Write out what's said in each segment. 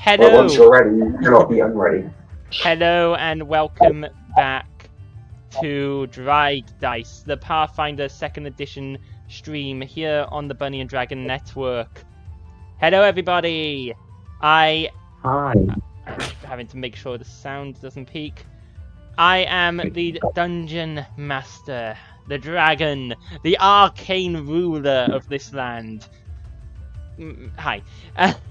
Hello. Well, once you're ready, you cannot be unready. Hello and welcome back to Draig Dice, the Pathfinder 2nd edition stream here on the Bunny and Dragon Network. Hello everybody! Hi. I'm having to make sure the sound doesn't peak. I am the Dungeon Master, the Dragon, the arcane ruler of this land. Hi.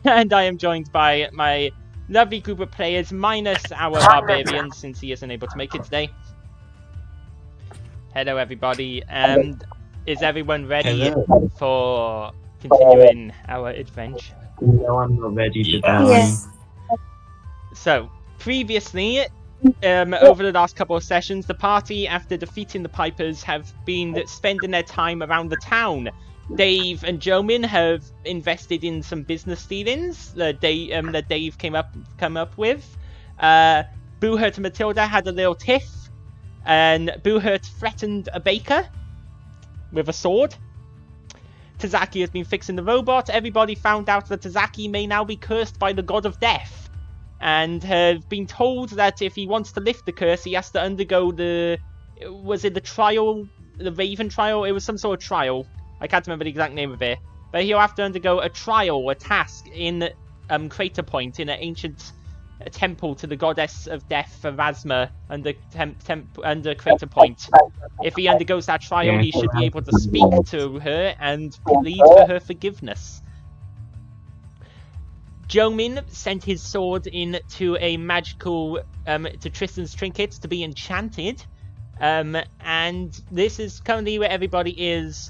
And I am joined by my lovely group of players, minus our barbarian, since he isn't able to make it today. Hello everybody, and is everyone ready for continuing our adventure? No, I'm not ready to die. Yes. So, previously, over the last couple of sessions, the party, after defeating the Pipers, have been spending their time around the town. Dave and Jomin have invested in some business dealings that Dave come up with. Boohurt and Matilda had a little tiff, and Boohurt threatened a baker with a sword. Tazaki has been fixing the robot. Everybody found out that Tazaki may now be cursed by the god of death, and have been told that if he wants to lift the curse, he has to undergo the trial, the Raven trial? It was some sort of trial. I can't remember the exact name of it. But he'll have to undergo a trial, a task, in Crater Point, in an ancient temple to the goddess of death, Pharasma, under Crater Point. If he undergoes that trial, he should be able to speak to her and plead for her forgiveness. Jomin sent his sword into a magical, to Tristan's trinkets to be enchanted. And this is currently where everybody is.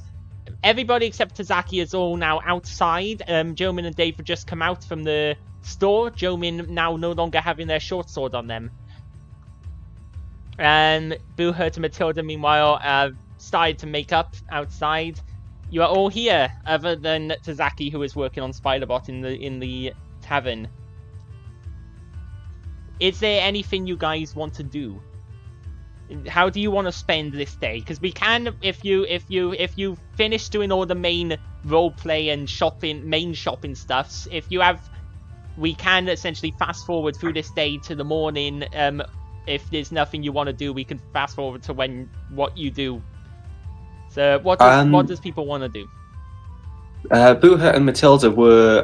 Everybody except Tazaki is all now outside. Jomin and Dave have just come out from the store. Jomin now no longer having their short sword on them. And Boohurt and Matilda, meanwhile, have started to make up outside. You are all here, other than Tazaki, who is working on Spiderbot in the tavern. Is there anything you guys want to do? How do you want to spend this day? Because we can, if you finish doing all the main roleplay and main shopping stuffs, we can essentially fast forward through this day to the morning. If there's nothing you want to do, we can fast forward to what you do. So what does people want to do? Boohurt and Matilda were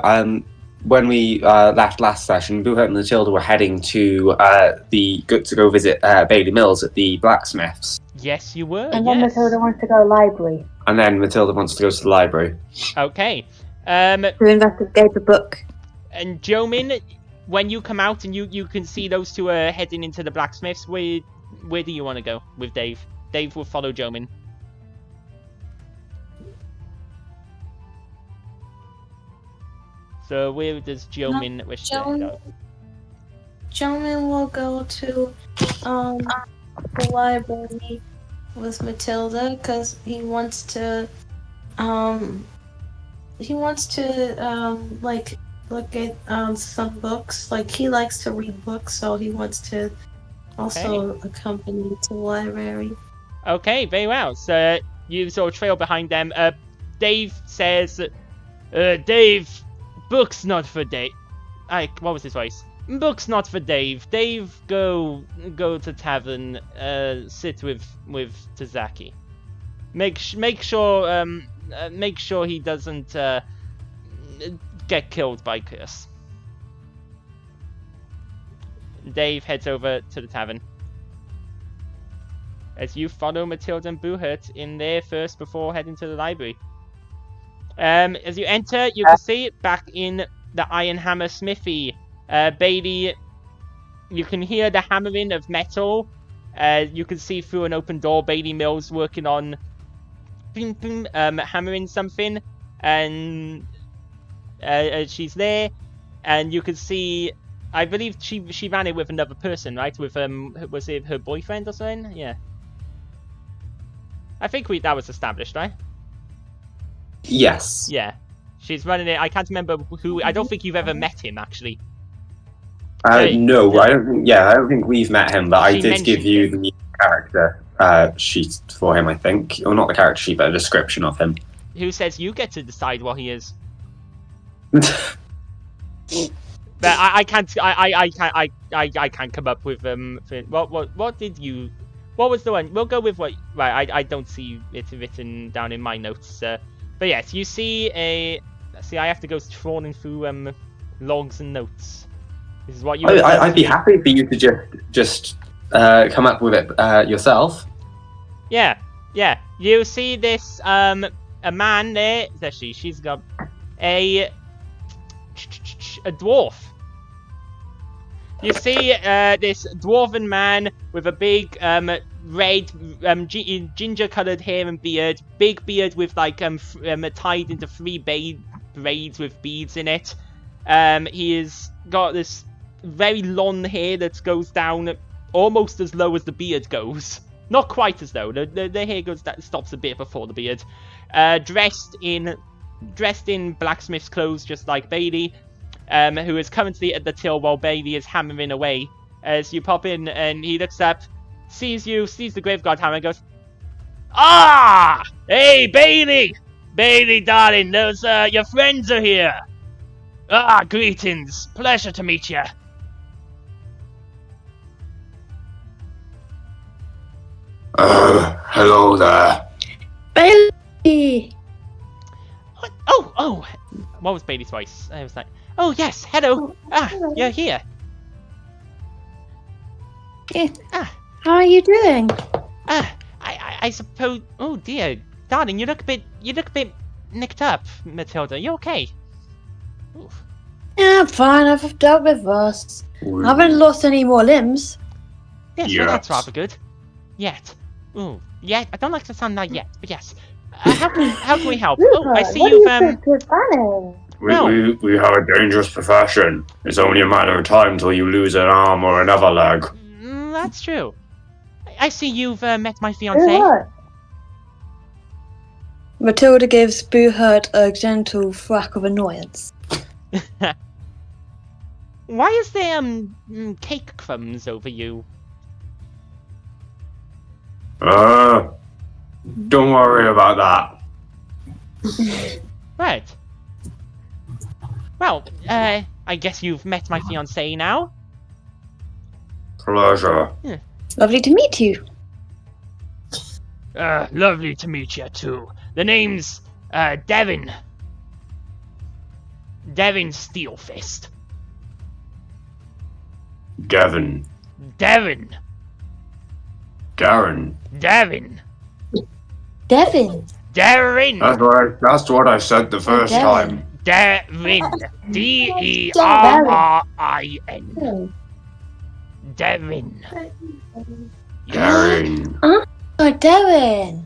when we left last session. Boohurt and Matilda were heading to go visit Bailey Mills at the blacksmiths. Yes, you were. And then Matilda wants to go library. And then Matilda wants to go to the library. Okay. To investigate the book. And Jomin, when you come out and you can see those two are heading into the blacksmiths, where do you want to go with Dave? Dave will follow Jomin. So where does Jomin wish to go? Jomin will go to the library with Matilda because he wants to like look at some books. Like he likes to read books, so he wants to also accompany to the library. Okay, very well. So you sort of trail behind them. Dave says, Dave, books not for Dave. What was his voice? Books not for Dave. Dave, go to tavern. Sit with Tazaki. Make sure he doesn't get killed by curse. Dave heads over to the tavern. As you follow Matilda and Boohurt in there first before heading to the library. As you enter, you can see back in the Iron Hammer Smithy. Bailey, you can hear the hammering of metal. You can see through an open door Bailey Mills working on hammering something. And she's there. And you can see, I believe she ran it with another person, right? With was it her boyfriend or something? Yeah. I think that was established, right? Yes. Yeah. She's running it. I can't remember who. I don't think you've ever met him, actually. No, I don't think. Yeah, I don't think we've met him, but I did give you the character sheet for him. I think, or not the character sheet, but a description of him. Who says you get to decide what he is? But I can't. I can't come up with What did you? What was the one? We'll go with what. Right. I don't see it written down in my notes. But yes, you see a. See, I have to go trawling through logs and notes. This is what you. I'd be happy for you to just come up with it yourself. Yeah. You see this a man there. Actually, she's got a dwarf. You see this dwarven man with a big red ginger-colored hair and beard, big beard with like tied into 3 braids with beads in it. He has got this very long hair that goes down almost as low as the beard goes. Not quite as low. The hair stops a bit before the beard. Dressed in blacksmith's clothes, just like Bailey. Who is currently at the till while Bailey is hammering away. As you pop in, and he looks up, sees the Graveguard hammer, and goes, "Ah! Hey, Bailey! Bailey, darling, those, your friends are here! Ah, greetings! Pleasure to meet you!" Hello there. Bailey! Oh! What was Bailey's voice? I was like, "Oh, yes, hello! You're here!" Yeah. How are you doing? I suppose... Oh, dear. Darling, you look a bit nicked up, Matilda. You okay? Oof. Yeah, I'm fine. I've dealt with worse. I haven't lost any more limbs. Yes, Yes. well, that's rather good. Yet. Ooh, yet. I don't like to sound like yet, but yes. How can we help? Oh, I see you've, We have a dangerous profession. It's only a matter of time till you lose an arm or another leg. That's true. I see you've met my fiancé. Matilda gives Boohurt a gentle thwack of annoyance. Why is there cake crumbs over you? Don't worry about that. Right. Well, I guess you've met my fiancé now. Pleasure. Lovely to meet you. Lovely to meet you too. The name's Devin. Devin Steelfist. Devin. Devin. Darren. Devin. Devin. Darren. That's what I said the first Devin. time. Devin. Derrin. Devin. Darren. Oh, Devin.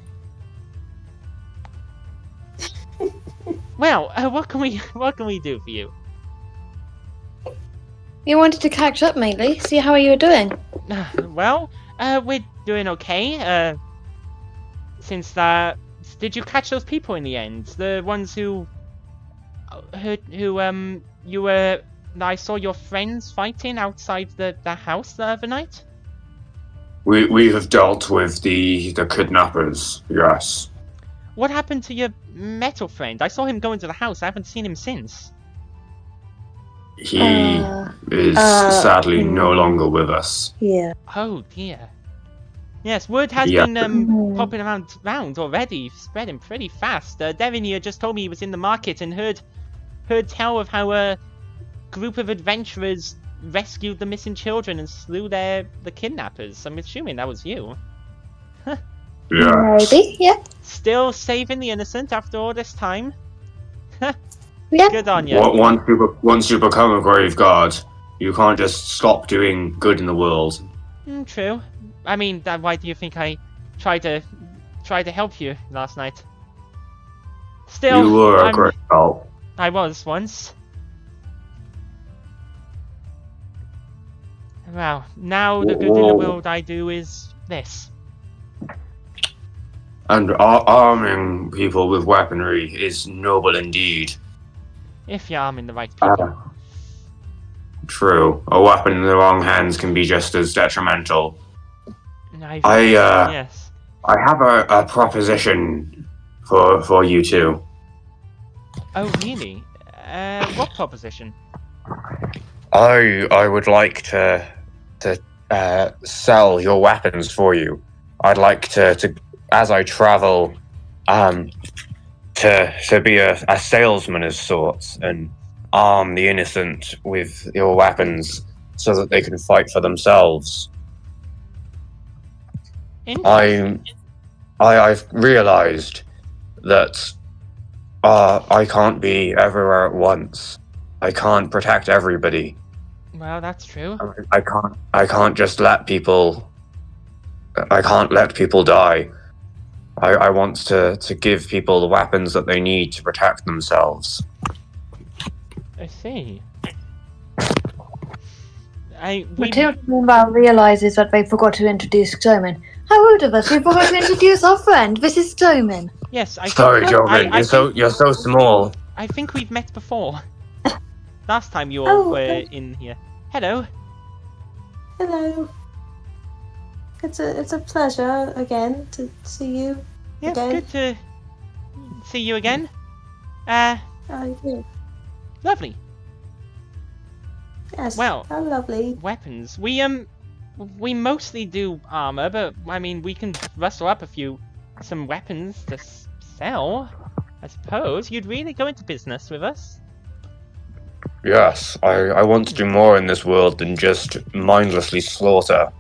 Well, what can we do for you? We wanted to catch up mainly, see how you were doing. Well, we're doing okay. Since did you catch those people in the end? The ones who you were. I saw your friends fighting outside the house the other night. We have dealt with the kidnappers. Yes. What happened to your metal friend? I saw him go into the house. I haven't seen him since. He is sadly no longer with us. Yeah. Oh dear. Yes, word has been popping around already, spreading pretty fast. Devin here just told me he was in the market and heard tell of how a group of adventurers rescued the missing children and slew the kidnappers. I'm assuming that was you. Yeah. Maybe, yeah. Still saving the innocent after all this time. Yeah. Good on you. Once you become a grave guard, you can't just stop doing good in the world. True. I mean, why do you think I tried to help you last night? Still, You were a great help. I was once. Well, now the good in the world I do is this. And arming people with weaponry is noble indeed. If you're arming the right people. True. A weapon in the wrong hands can be just as detrimental. Yes. I have a proposition for you two. Oh, really? What proposition? I would like to sell your weapons for you. I'd like to as I travel, to be a salesman of sorts and arm the innocent with your weapons so that they can fight for themselves. I've realized that I can't be everywhere at once. I can't protect everybody. Well, that's true. I can't just let people. I can't let people die. I want to give people the weapons that they need to protect themselves. I see. Matilda meanwhile realises that they forgot to introduce Stoneman. How rude of us! We forgot to introduce our friend. This is Stoneman. Yes, I think... Sorry, Joven. You're so small. I think we've met before. Last time you all were in here. Hello. Hello. It's a pleasure again to see you. Yes, again. good to see you again. Yeah. Lovely. Yes. Well, how lovely. Weapons. We mostly do armor, but I mean we can rustle up some weapons to sell. I suppose you'd really go into business with us. Yes, I want to do more in this world than just mindlessly slaughter.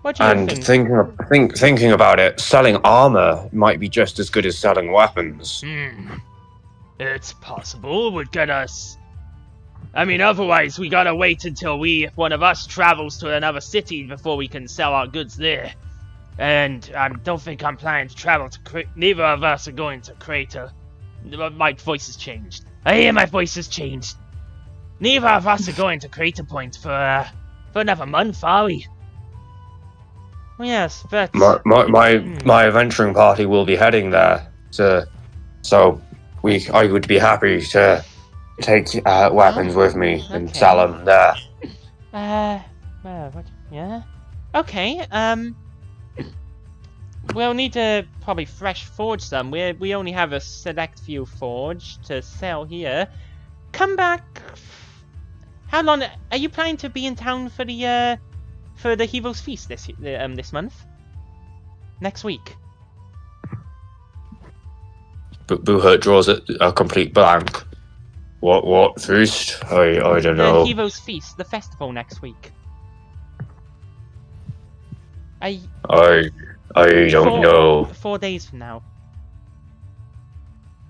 What do you think? Thinking about it, selling armor might be just as good as selling weapons. It's possible. Would get us. I mean, otherwise we gotta wait until one of us travels to another city before we can sell our goods there. And I don't think I'm planning to travel to neither of us are going to Crater. My voice has changed. I hear my voice has changed. Neither of us are going to Crater Point for another month, are we? Well, yes, but... My adventuring party will be heading there, so I would be happy to take weapons with me and sell them there. Yeah? Okay, we'll need to probably fresh forge some. We only have a select few forged to sell here. Come back... How long... Are you planning to be in town for the Heroes Feast this month? Next week? Boohurt draws a complete blank. What feast? I don't know. The Heroes Feast, the festival next week. I don't know. 4 days from now.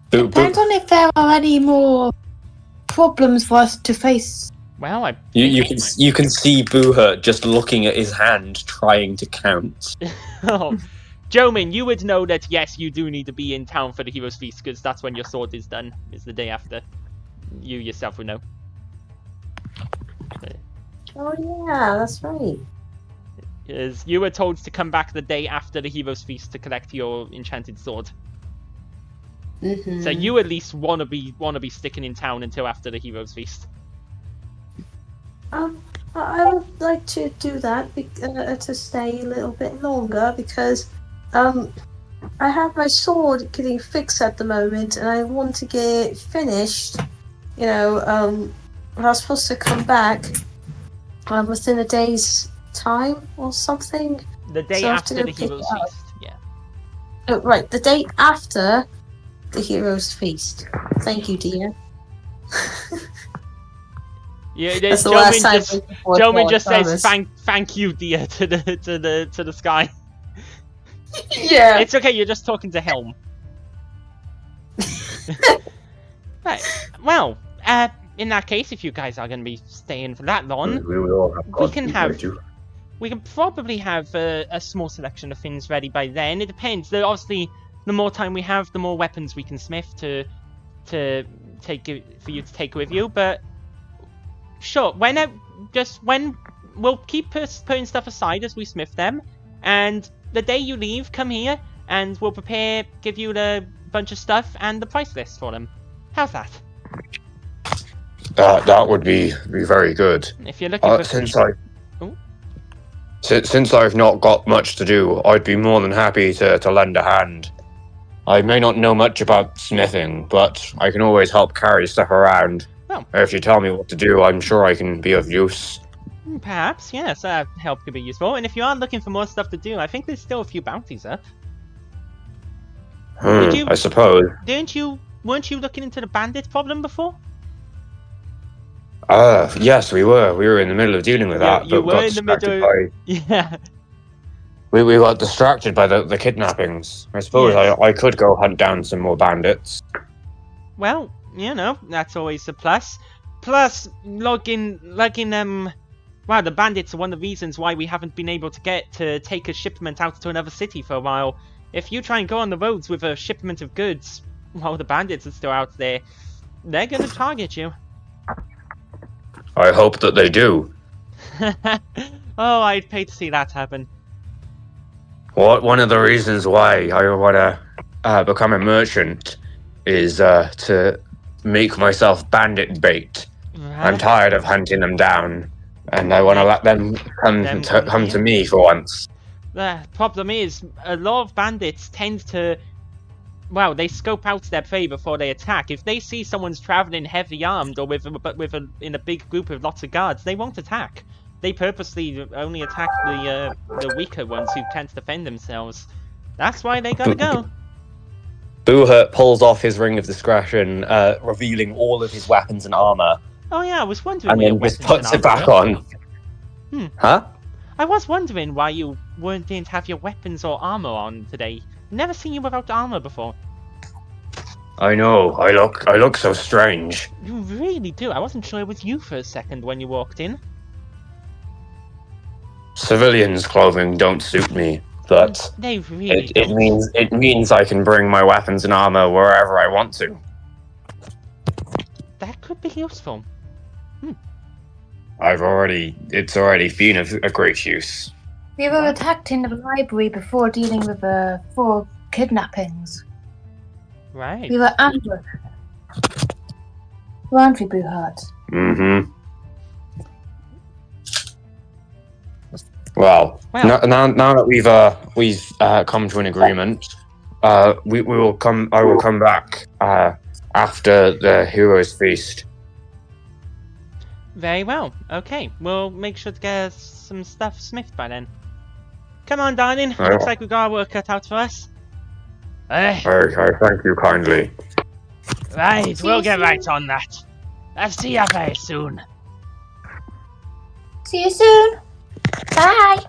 Depends on if there are any more problems for us to face. Well, you can see Boohurt just looking at his hand, trying to count. Oh, Jomin, you would know that yes, you do need to be in town for the Heroes Feast because that's when your sword is done. It's the day after. You yourself would know. Oh yeah, that's right. Is you were told to come back the day after the Heroes Feast to collect your enchanted sword. Mm-hmm. So you at least wanna be sticking in town until after the Heroes Feast. I would like to do that to stay a little bit longer because I have my sword getting fixed at the moment and I want to get it finished. You know, I was supposed to come back within a day's time or something. The day after the Heroes Feast, yeah. Oh, right, the day after the Heroes Feast. Thank you, dear. Yeah, that's the last time. Jomin just says thank you, dear, to the sky. Yeah. It's okay. You're just talking to Helm. Right. Well, in that case, if you guys are going to be staying for that long, we can probably have a small selection of things ready by then. It depends. Obviously, the more time we have, the more weapons we can smith to take for you to take with you. But sure, when we'll keep putting stuff aside as we smith them, and the day you leave, come here and we'll give you the bunch of stuff and the price list for them. How's that? That would be very good. If you're looking for since I've not got much to do, I'd be more than happy to lend a hand. I may not know much about smithing, but I can always help carry stuff around. Well. If you tell me what to do, I'm sure I can be of use. Perhaps, yes, help could be useful. And if you are looking for more stuff to do, I think there's still a few bounties up. I suppose. Weren't you looking into the bandit problem before? Yes, we were. We were in the middle of dealing with that, You but were got in the distracted middle. by... Yeah. We got distracted by the kidnappings. I suppose Yes. I could go hunt down some more bandits. Well, that's always a plus. Plus, well, the bandits are one of the reasons why we haven't been able to take a shipment out to another city for a while. If you try and go on the roads with a shipment of goods while the bandits are still out there, they're gonna target you. I hope that they do. Oh, I'd pay to see that happen. One of the reasons why I want to become a merchant is to make myself bandit bait. I'm tired of hunting them down, and I want to let them come to me for once. The problem is, a lot of bandits tend to... Well, they scope out their prey before they attack. If they see someone's traveling heavy armed or in a big group with lots of guards, they won't attack. They purposely only attack the weaker ones who can't defend themselves. That's why they gotta go. Boohurt pulls off his ring of discretion, revealing all of his weapons and armor. Oh yeah, I was wondering. And then just puts it back on. Huh? I was wondering why you didn't have your weapons or armor on today. Never seen you without armor before. I know. I look so strange. You really do. I wasn't sure it was you for a second when you walked in. Civilians' clothing don't suit me, but they really it means I can bring my weapons and armor wherever I want to. That could be useful. It's already been of a great use. We were attacked in the library before dealing with 4 kidnappings. Right. We were ambushed. Weren't we, Boohart? Mm-hmm. Well, now that we've come to an agreement, I will come back after the heroes' feast. Very well. Okay, we'll make sure to get some stuff smithed by then. Come on, darling. Looks like we got our work cut out for us. I thank you kindly. Right, we'll get right on that. I'll see you very soon. See you soon. Bye.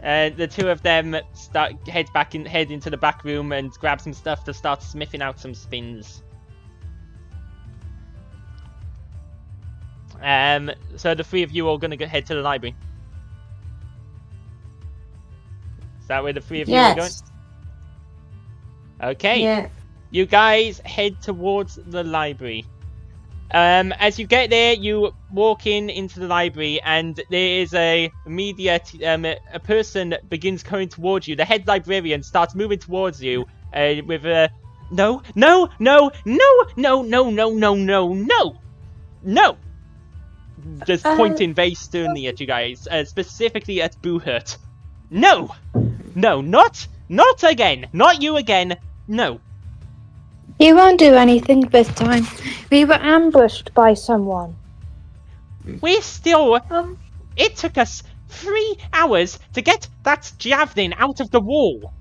The two of them head into the back room and grab some stuff to start smithing out some spins. So the 3 of you are gonna head to the library. Is that where the 3 of you are going? Okay. Yeah. You guys head towards the library. As you get there, you walk into the library, and there is a person begins coming towards you. The head librarian starts moving towards you with a no, just pointing very sternly at you guys, specifically at Boohurt. No, not again, not you again. No. You won't do anything this time. We were ambushed by someone. We're still... It took us 3 hours to get that javelin out of the wall.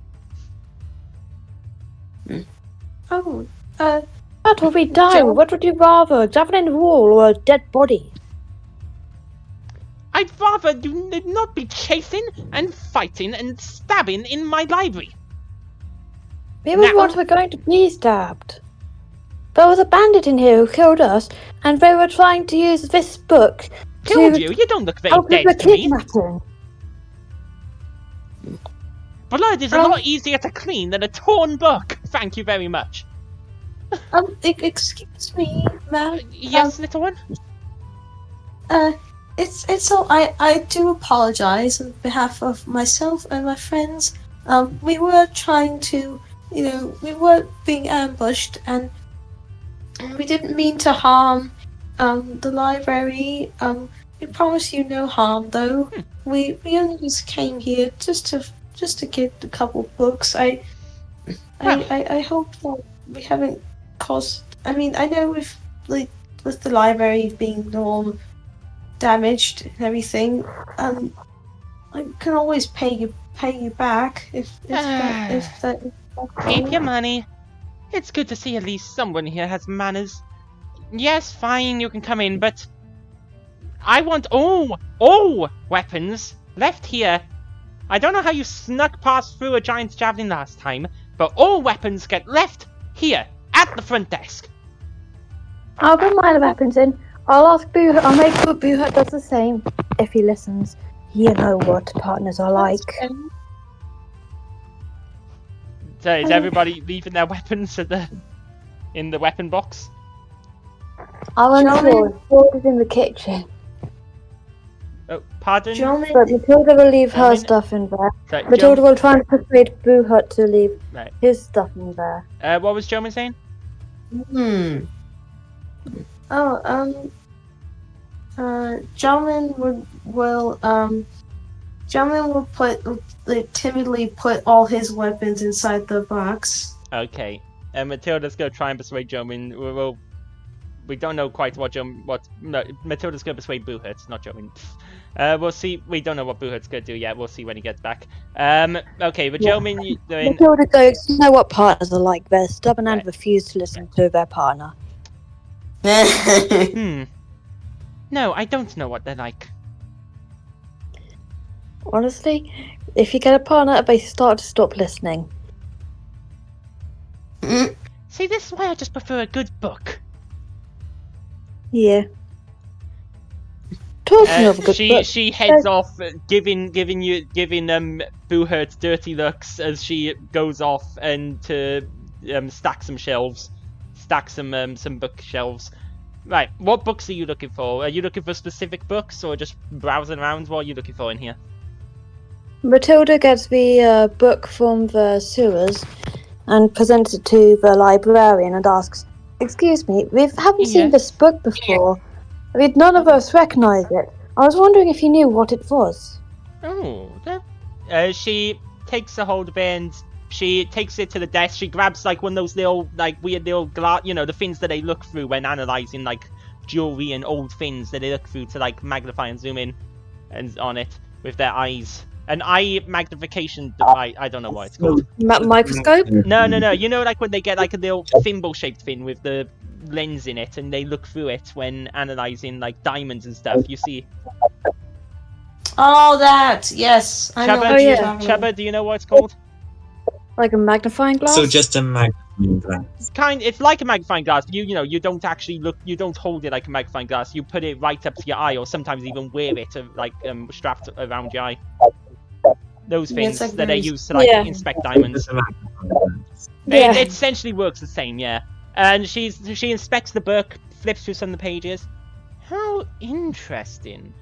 That will be dying. What would you rather, a javelin in the wall or a dead body? I'd rather you not be chasing and fighting and stabbing in my library. We were going to be stabbed. There was a bandit in here who killed us, and they were trying to use this book Killed you? You don't look very dead to me. Blood is a lot easier to clean than a torn book. Thank you very much. Excuse me, ma'am. Yes, little one? It's all. I do apologize on behalf of myself and my friends. We were trying to, we were being ambushed, and we didn't mean to harm the library. We promise you no harm, though. We only just came here just to get a couple books. I hope that we haven't caused. I mean, I know we've with the library being all damaged and everything, I can always pay you back if that. Keep your money. It's good to see at least someone here has manners. Yes, fine, you can come in, but I want all weapons left here. I don't know how you snuck past through a giant's javelin last time, but all weapons get left here at the front desk. I'll bring my weapons in. I'll ask Boo. I'll make sure Boo does the same if he listens. You know what partners are like. So is everybody leaving their weapons in the weapon box? I'll ensure Sword is in the kitchen. Oh, pardon? But Matilda will leave her stuff in there. Sorry, Matilda will try and persuade Boo to leave Right. his stuff in there. What was Joman saying? Joman will timidly put all his weapons inside the box. Okay. Matilda's gonna try and persuade Joman. We don't know quite no, Matilda's gonna persuade Boohurt, not Joman. We'll see. We don't know what Boohurt's gonna do yet. We'll see when he gets back. Okay, but Joman, you doing... Matilda goes, you know what partners are like. They're stubborn and refuse to listen to their partner. No, I don't know what they're like. Honestly, if you get a partner, they start to stop listening. See, this is why I just prefer a good book. Yeah. Talking of a good book, she heads off, giving Boohurt dirty looks as she goes off and to stack some bookshelves. Right, what books are you looking for? Are you looking for specific books or just browsing around? What are you looking for in here? Matilda gets the book from the sewers and presents it to the librarian and asks, "Excuse me, we haven't seen this book before. None of us recognise it. I was wondering if you knew what it was." Oh, she takes a hold of it and she takes it to the desk. She grabs like one of those little, like weird little glass, the things that they look through when analysing like jewelry and old things that they look through to like magnify and zoom in and on it with their eyes. An eye magnification device. I don't know what it's called. Microscope? No. You know, like when they get like a little thimble-shaped thing with the lens in it, and they look through it when analysing like diamonds and stuff. You see. Oh, that yes. I know what you're talking about. Chubba, do you know what it's called? Like a magnifying glass? So just a magnifying glass. It's like a magnifying glass. You don't actually look. You don't hold it like a magnifying glass. You put it right up to your eye, or sometimes even wear it like strapped around your eye. Those things that they use to like inspect diamonds. It essentially works the same, yeah. And she inspects the book, flips through some of the pages. How interesting.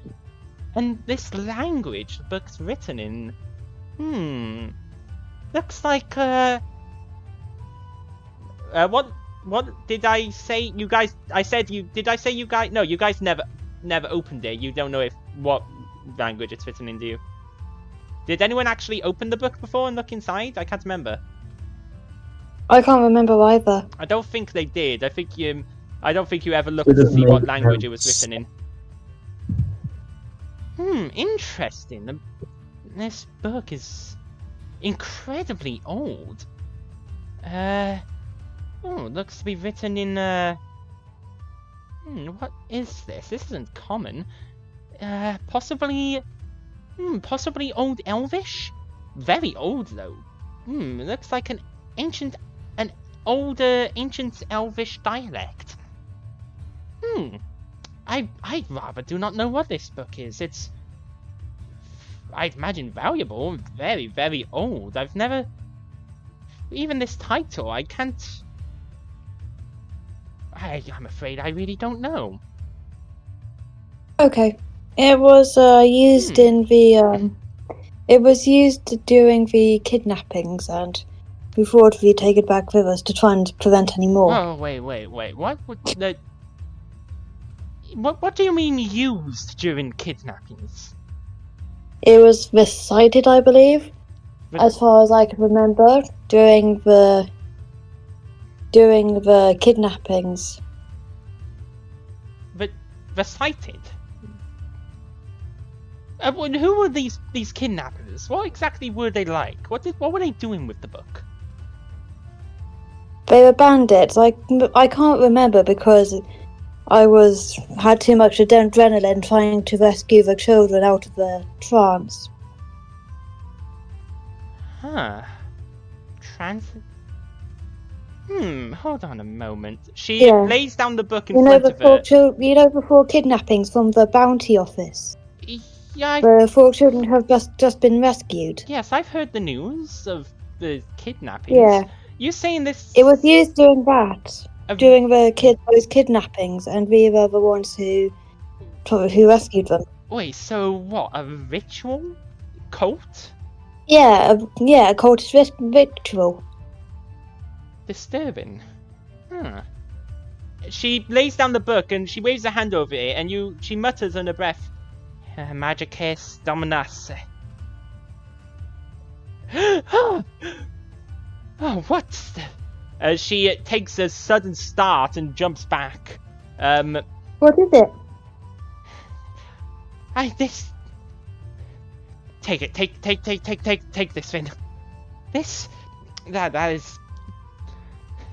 And this language the book's written in. Looks like what did I say? You guys, did I say you guys? No, you guys never opened it. You don't know what language it's written in, do you? Did anyone actually open the book before and look inside? I can't remember. I can't remember either. I don't think they did. I don't think you ever looked to see what language it was written in. Interesting. This book is incredibly old. Looks to be written in what is this? This isn't common. Possibly Old Elvish? Very old though. It looks like an older ancient Elvish dialect. I'd rather do not know what this book is. It's, I'd imagine, valuable, very, very old. I've never, even this title, I can't. I'm afraid I really don't know. Okay. It was used in the it was used during the kidnappings, and we thought if we take it back with us to try and prevent any more. Oh wait! What would the? What do you mean used during kidnappings? It was recited, I believe, as far as I can remember, during the kidnappings. recited. Who were these kidnappers? What exactly were they like? What were they doing with the book? They were bandits. I can't remember because I had too much adrenaline trying to rescue the children out of the trance. Huh. Hold on a moment. She lays down the book in front of her. Before kidnappings from the bounty office. Yeah. The 4 children have just been rescued. Yes, I've heard the news of the kidnappings. Yeah. You saying this? It was used during that. During those kidnappings, and we were the ones who rescued them. Wait, so what? A ritual? Cult? Yeah, a cultist ritual. Disturbing. She lays down the book and she waves a hand over it, and she mutters under breath, "Magices Dominace." Oh, what? She takes a sudden start and jumps back. What is it? Take it. Take this, Finn.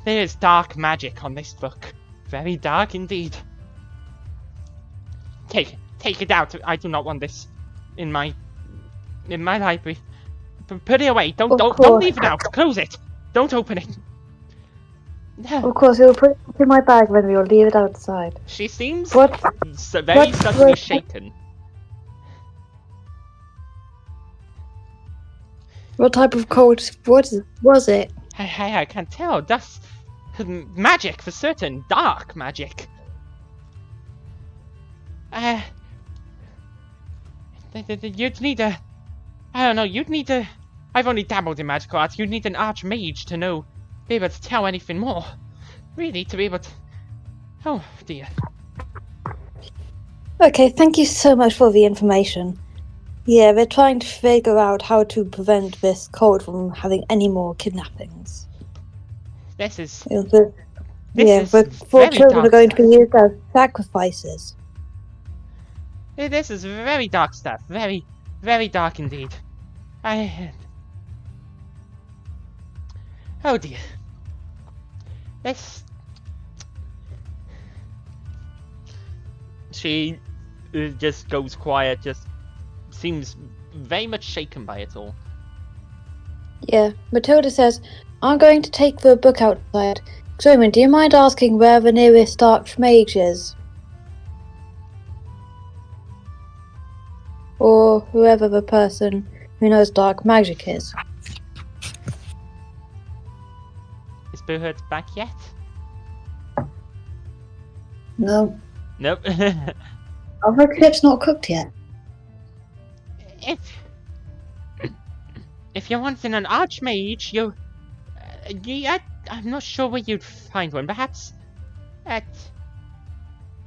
There is dark magic on this book. Very dark indeed. Take it out. I do not want this in my library. Put it away. Don't leave it out. Close it. Don't open it. Of course, we'll put it in my bag when we will leave it outside. She seems very suddenly shaken. What type of cult was it? I can't tell. That's magic for certain. Dark magic. You'd need a... I don't know, you'd need a... I've only dabbled in magical arts. You'd need an archmage to know... be able to tell anything more. Really, to be able to... Oh, dear. Okay, thank you so much for the information. Yeah, we're trying to figure out how to prevent this cult from having any more kidnappings. This is... the 4 children are going to be used as sacrifices. This is very dark stuff. Very, very dark indeed. Oh dear. She just goes quiet, just seems very much shaken by it all. Yeah, Matilda says, "I'm going to take the book outside. Zoman, do you mind asking where the nearest archmage is? Or whoever the person who knows dark magic is." Is Boohurt back yet? No. Nope. Our clip's not cooked yet. If you're wanting an archmage, I'm not sure where you'd find one. Perhaps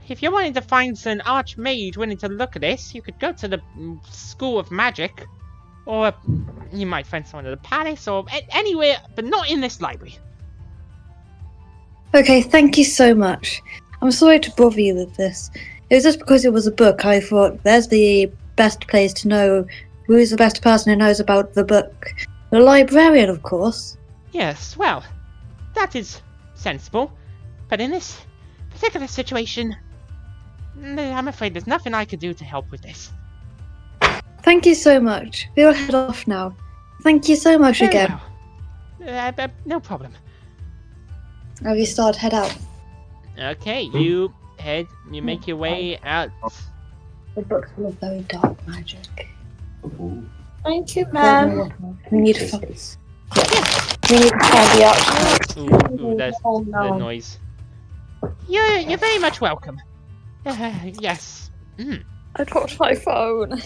if you're wanting to find an archmage willing to look at this, you could go to the School of Magic, or you might find someone at the palace, or anywhere, but not in this library. Okay, thank you so much. I'm sorry to bother you with this. It was just because it was a book. I thought there's the best place to know who's the best person who knows about the book. The librarian, of course. Yes, well, that is sensible. But in this particular situation, I'm afraid there's nothing I could do to help with this. Thank you so much. We'll head off now. Thank you so much Very again. well. No problem. We start head out. Okay, you make your way out. The book's full of very dark magic. Thank you, ma'am. We need to find the archmage. Ooh, that's the noise. You're very much welcome. Yes. I dropped my phone.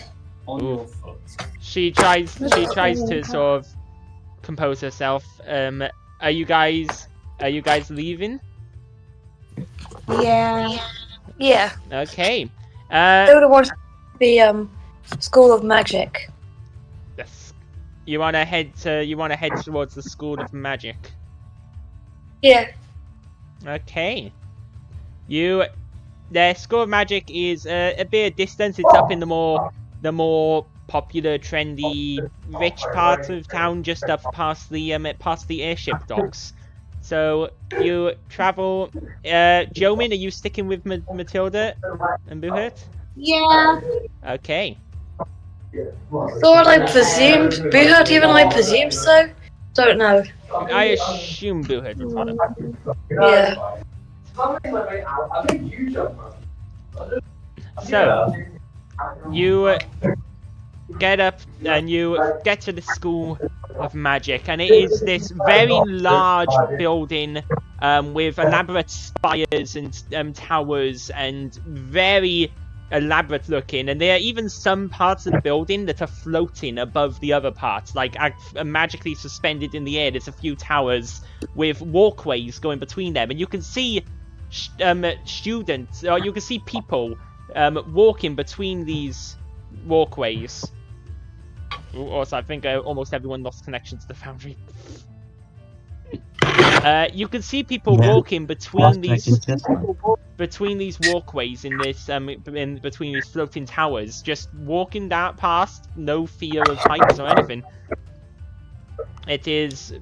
On your foot. She tries to sort of compose herself. Are you guys leaving? Yeah. Yeah. Okay. Matilda wants the School of Magic. Yes. You wanna head towards the School of Magic. Yeah. Okay. You their School of Magic is a bit of distance. It's up in the more popular, trendy, rich part of town, just up past the airship docks. So you travel. Jomin, are you sticking with Matilda and Buhert? Yeah. Okay. Thought I presumed. Buhert even I presumed so? Don't know. I assume Buhert would follow. Yeah. So you get up and you get to the School of Magic, and it is this very large building with elaborate spires and towers and very elaborate looking, and there are even some parts of the building that are floating above the other parts, like magically suspended in the air. There's a few towers with walkways going between them, and you can see students, or you can see people walking between these walkways. Also, I think almost everyone lost connection to the Foundry. You can see people walking between these walkways in this between these floating towers, just walking that past, no fear of heights or anything. It is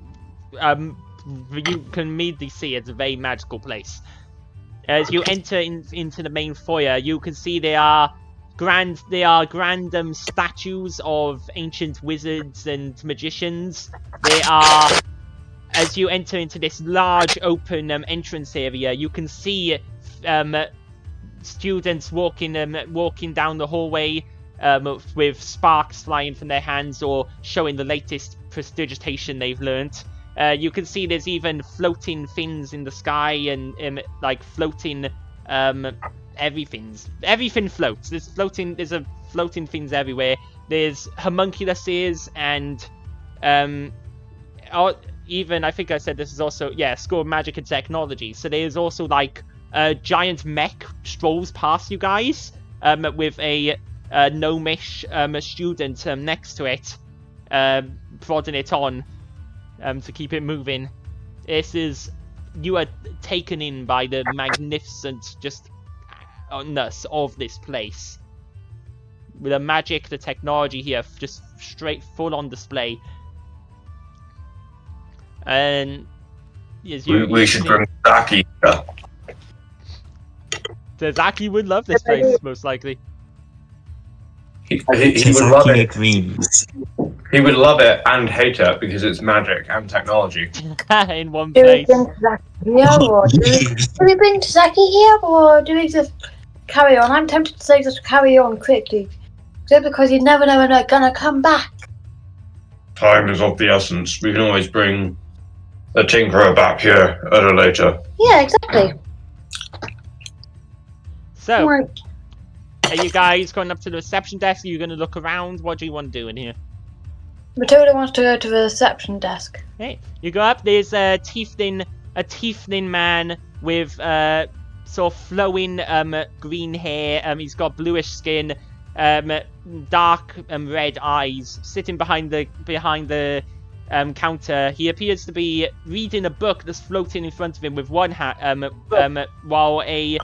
you can immediately see it's a very magical place. As you enter into the main foyer, you can see there are grand statues of ancient wizards and magicians. They are, as you enter into this large open entrance area, you can see students walking down the hallway with sparks flying from their hands or showing the latest prestidigitation they've learnt. You can see there's even floating things in the sky and like floating everything floats. There's floating things everywhere. There's homunculuses and even, I think I said this is also, School of Magic and Technology. So there's also like a giant mech strolls past you guys with a gnomish student next to it, prodding it on to keep it moving. You are taken in by the magnificent justness of this place. With the magic, the technology here, just straight full on display. And yes, we should bring Zaki here. Zaki would love this place, most likely. He would love Sasaki it. agrees. He would love it and hate it because it's magic and technology. In one Do we place. bring Zaki here, or do we bring Zaki here, or do we just carry on? I'm tempted to say just carry on quickly, just because you never know when they're gonna come back. Time is of the essence. We can always bring the Tinkerer back here at a later. Yeah, exactly. So, Right. are you guys going up to the reception desk? Are you going to look around? What do you want to do in here? Matilda wants to go to the reception desk. Hey, you go up. There's a tiefling man with sort of flowing green hair. He's got bluish skin, dark red eyes, sitting behind the counter. He appears to be reading a book that's floating in front of him with one hat, while a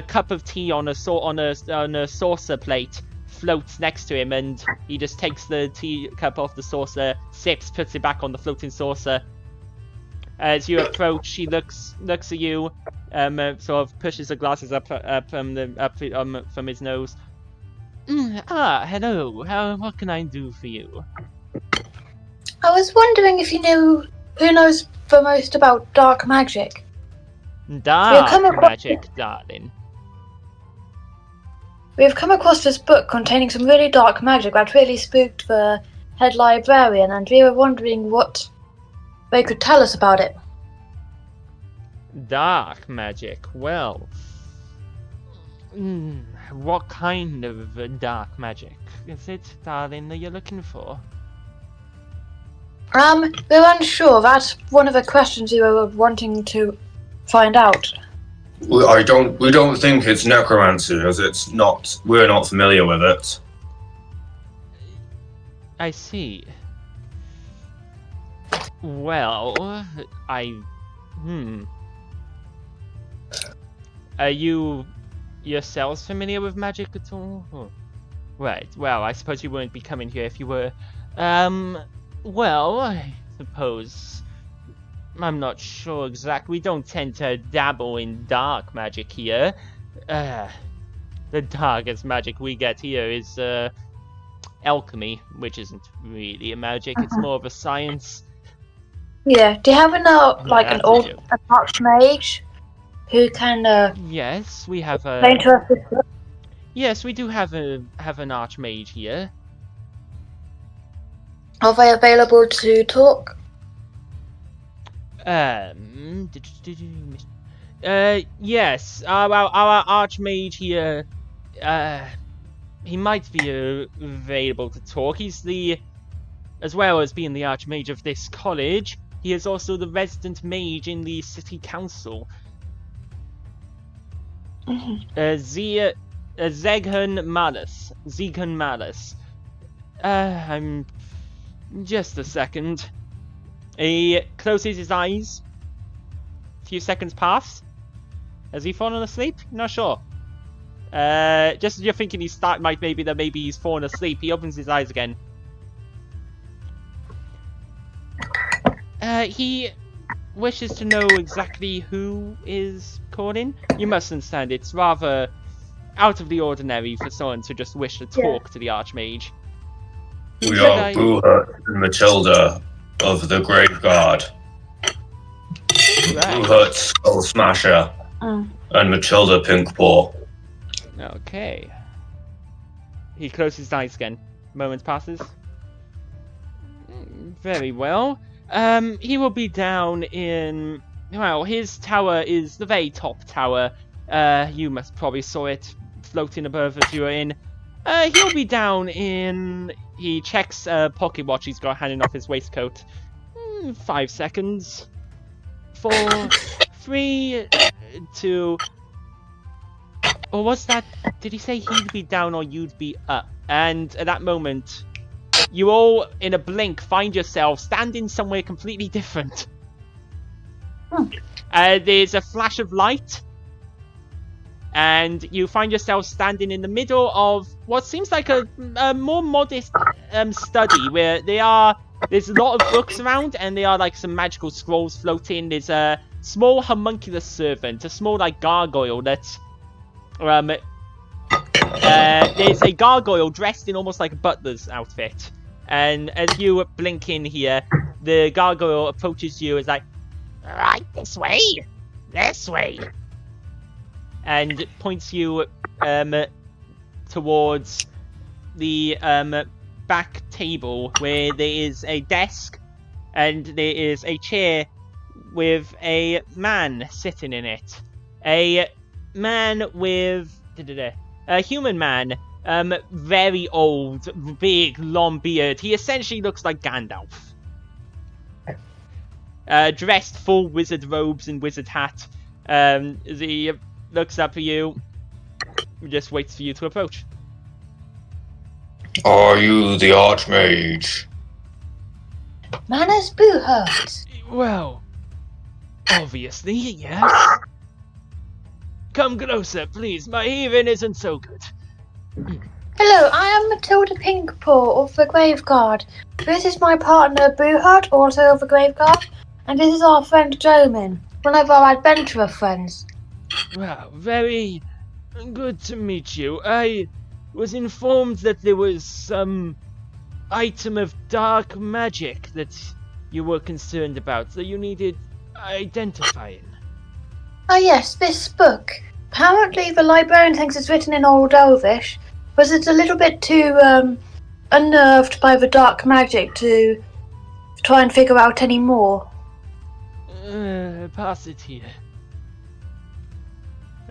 cup of tea on a saucer plate floats next to him, and he just takes the tea cup off the saucer, sips, puts it back on the floating saucer. As you approach, he looks at you, sort of pushes the glasses up from his nose. Hello. What can I do for you? I was wondering if you knew who knows the most about dark magic. Dark magic, darling. We've come across this book containing some really dark magic that really spooked the head librarian, and we were wondering what they could tell us about it. Dark magic. Well, what kind of dark magic is it, darling, that you're looking for? We're unsure. That's one of the questions we were wanting to find out. We don't think it's necromancy, as we're not familiar with it. I see. Well, Are you yourselves familiar with magic at all? Oh. Right, well, I suppose you wouldn't be coming here if you were. Well, I suppose... I'm not sure exactly. We don't tend to dabble in dark magic here. The darkest magic we get here is, alchemy, which isn't really a magic, it's more of a science. Yeah, do you have an like an that's a old joke. archmage who can Yes, we have explain a... to us this book? Yes, we do have an archmage here. Are they available to talk? Yes, our archmage here, he might be available to talk. He's as well as being the archmage of this college, he is also the resident mage in the city council. Zeghan Malus. I'm just a second. He closes his eyes. A few seconds pass. Has he fallen asleep? Not sure. Just as you're thinking maybe he's fallen asleep, he opens his eyes again. He wishes to know exactly who is calling. You must understand, it's rather out of the ordinary for someone to just wish to talk to the Archmage. We are Booher and Matilda of the Grave Guard. Booher Skull Smasher and Matilda Pinkpaw. Okay. He closes his eyes again. Moment passes. Very well. He will be down in... Well, his tower is the very top tower. You must probably saw it floating above as you were in. He'll be down in... He checks a pocket watch he's got hanging off his waistcoat. 5 seconds. 4, 3, 2... Or was that... Did he say he'd be down or you'd be up? And at that moment, you all, in a blink, find yourself standing somewhere completely different. There's a flash of light. And you find yourself standing in the middle of what seems like a more modest study, where there's a lot of books around, and there are like some magical scrolls floating. There's a small homunculus servant, a small like gargoyle that's... there's a gargoyle dressed in almost like a butler's outfit. And as you blink in here, the gargoyle approaches you as like, right, this way! This way! And points you towards the back table where there is a desk and there is a chair with a man sitting in it. A man with... A human man, very old, big, long beard. He essentially looks like Gandalf. Dressed full wizard robes and wizard hat. He looks up at you, just waits for you to approach. Are you the Archmage? Manners Boohurt. Well, obviously, yes. Come closer, please. My hearing isn't so good. Hello, I am Matilda Pinkpaw of the Grave Guard. This is my partner Boohurt, also of the Grave Guard, and this is our friend Jomin, one of our adventurer friends. Wow, very good to meet you. I was informed that there was some item of dark magic that you were concerned about, that you needed identifying. Oh yes, this book. Apparently the librarian thinks it's written in Old Elvish, but it's a little bit too unnerved by the dark magic to try and figure out any more. Pass it here.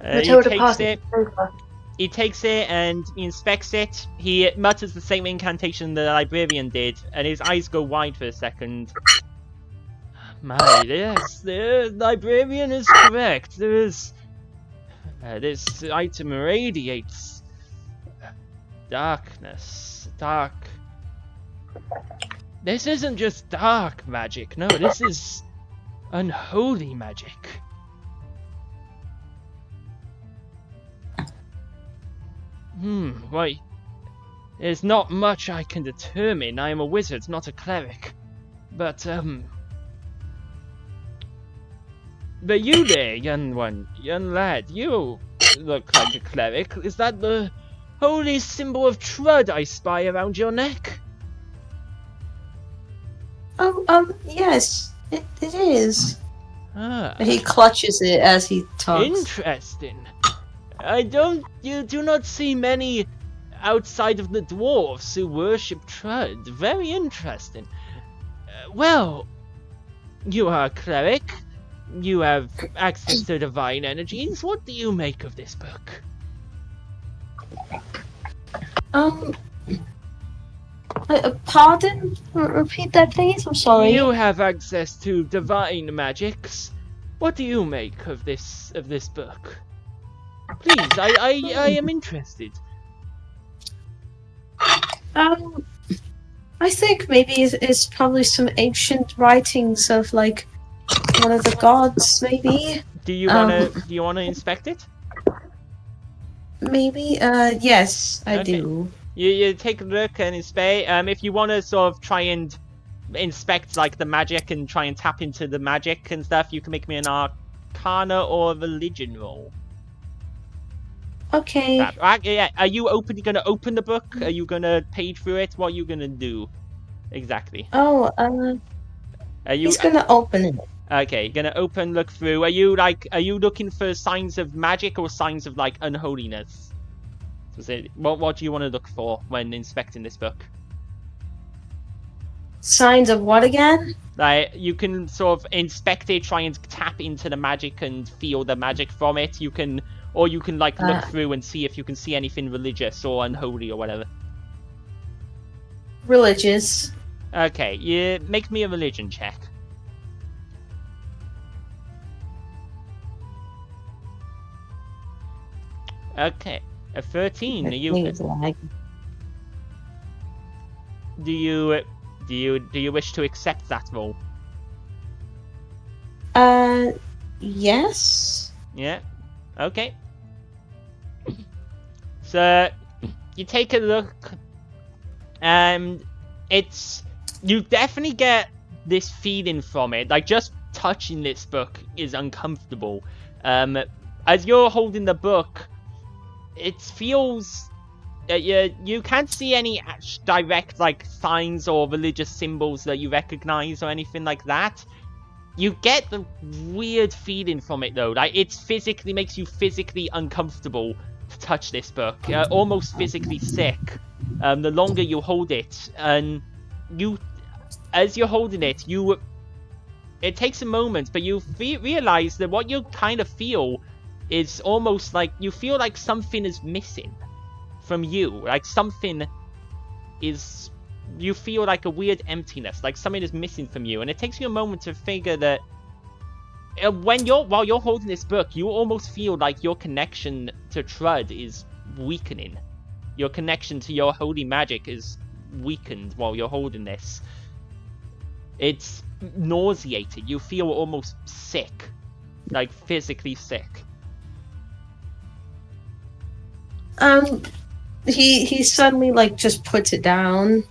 Matilda passes it over. He takes it and he inspects it. He mutters the same incantation the librarian did, and his eyes go wide for a second. My, yes, the librarian is correct. This item radiates darkness. This isn't just dark magic. No, this is unholy magic. Why? There's not much I can determine. I am a wizard, not a cleric. But you there, young lad, you look like a cleric. Is that the holy symbol of Trud I spy around your neck? Yes, it is. Ah. He clutches it as he talks. Interesting. You do not see many outside of the dwarves who worship Trud. Very interesting. Well, you are a cleric. You have access to divine energies. What do you make of this book? Pardon? Repeat that, please. I'm sorry. You have access to divine magics. What do you make of this book? Please, I am interested. I think maybe it's probably some ancient writings of like one of the gods, maybe. Do you wanna inspect it? Maybe. Yes, I do. You take a look and inspect. If you want to sort of try and inspect like the magic and try and tap into the magic and stuff, you can make me an Arcana or Religion roll. Okay. Yeah. Are you gonna open the book? Are you gonna page through it? What are you gonna do exactly? Oh, he's gonna open it. Okay, gonna look through. Are you looking for signs of magic or signs of like unholiness? What do you want to look for when inspecting this book? Signs of what again? Like, you can sort of inspect it, try and tap into the magic and feel the magic from it. You can like look through and see if you can see anything religious or unholy or whatever. Religious. Okay, you make me a religion check. Okay, a 13. Do you wish to accept that roll? Yes. Yeah. Okay. So you take a look, and you definitely get this feeling from it. Like, just touching this book is uncomfortable. As you're holding the book, it feels you can't see any direct like signs or religious symbols that you recognize or anything like that. You get the weird feeling from it though, like it physically makes you physically uncomfortable to touch this book, almost physically sick. The longer you hold it, and as you're holding it, it takes a moment, but you realize that what you kind of feel is almost like you feel like something is missing from you, like you feel like a weird emptiness, like something is missing from you, and it takes you a moment to figure that while you're holding this book, you almost feel like your connection to Trud is weakening. Your connection to your holy magic is weakened while you're holding this. It's nauseated. You feel almost sick, like physically sick. He suddenly like just puts it down.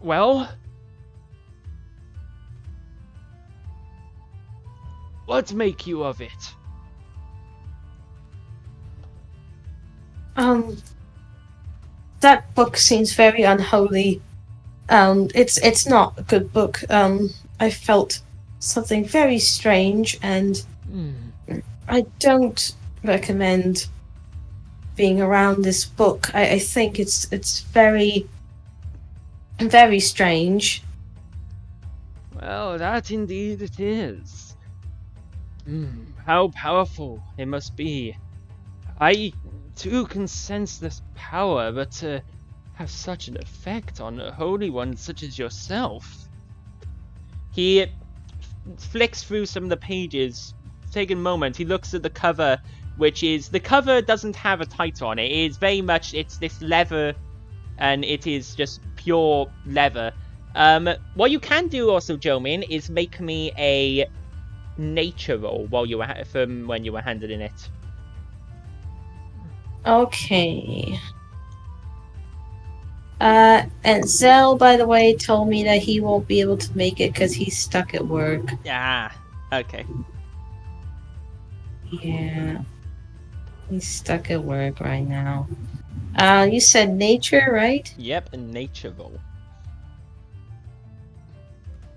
Well, what make you of it? That book seems very unholy. It's not a good book. I felt something very strange, and I don't recommend being around this book. I think it's very, very strange. Well, that indeed it is. How powerful it must be. I too can sense this power, but to have such an effect on a holy one such as yourself. He flicks through some of the pages. Taking a moment, he looks at the cover, which is, the cover doesn't have a title on it. It is very much, it's this leather, and it is just pure leather. What you can do also, Jomin, is make me a nature roll while you were from when you were handling it. Okay. And Zell, by the way, told me that he won't be able to make it because he's stuck at work. Ah, okay. Yeah. He's stuck at work right now. You said nature, right? Yep, a nature roll.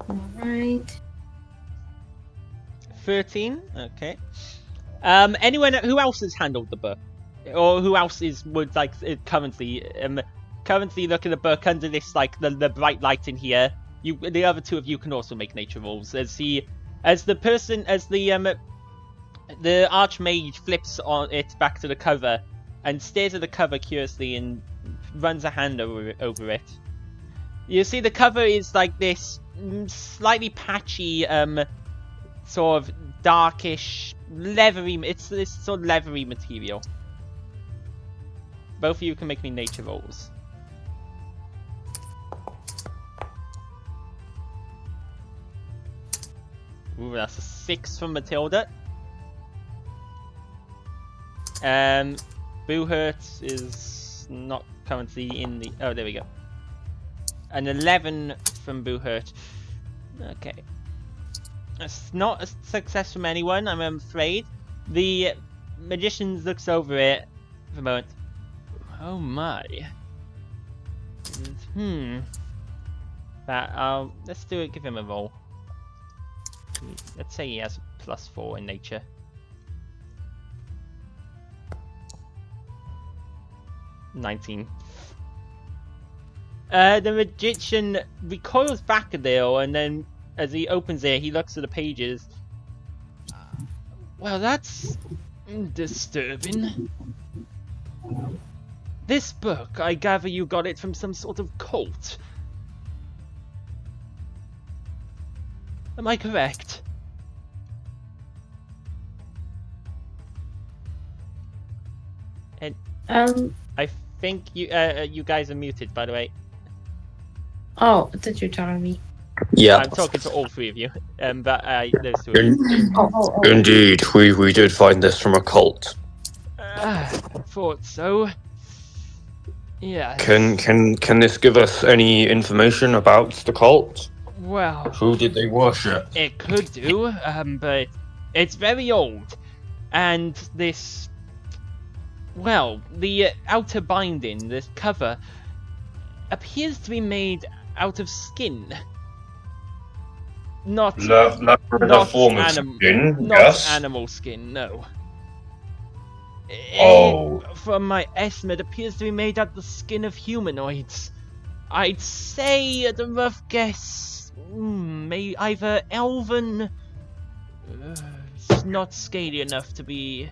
Alright. 13. Okay. Anyone who else has handled the book, or who else would like currently look at the book under this like the bright light in here? The other two of you can also make nature rolls as the Archmage flips on it back to the cover and stares at the cover curiously and runs a hand over it. You see the cover is like this slightly patchy, sort of darkish, leathery. It's this sort of leathery material. Both of you can make me nature rolls. Ooh, that's a 6 from Matilda. Boohurt is not currently in the... Oh, there we go. An 11 from Boohurt. Okay. That's not a success from anyone, I'm afraid. The magician looks over it for a moment. Oh my. Let's do it, give him a roll. Let's say he has a +4 in nature. $19. The magician recoils back a little, and then as he opens it, he looks at the pages. Well, that's disturbing. This book, I gather you got it from some sort of cult. Am I correct? And I think you guys are muted, by the way. Oh, I thought you were telling me. Yeah. I'm talking to all three of you. But there's two. Indeed, we did find this from a cult. Thought so. Yeah. Can this give us any information about the cult? Well, Who did they worship? it could do, but it's very old, and this, well, the outer binding, this cover, appears to be made out of skin. Not form of skin, not yes. animal skin, no. Oh. From my estimate, appears to be made out of the skin of humanoids. I'd say, at a rough guess, maybe either elven. It's not scaly enough to be.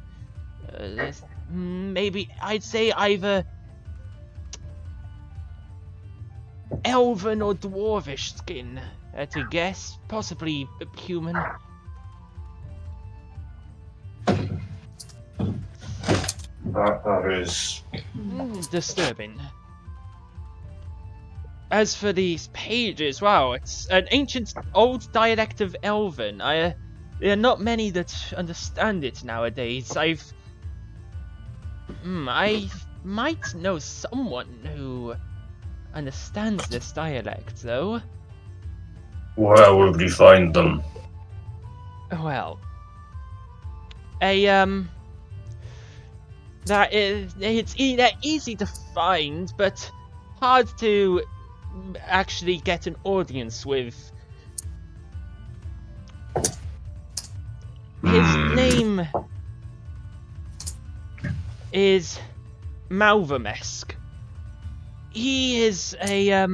Maybe I'd say either elven or dwarvish skin. To guess, possibly human. That is Disturbing. As for these pages, wow, it's an ancient old dialect of Elven. There are not many that understand it nowadays. I might know someone who understands this dialect, though. where would we find them? Well, they're easy to find, but hard to actually get an audience with. His name is Malvamesk. He is a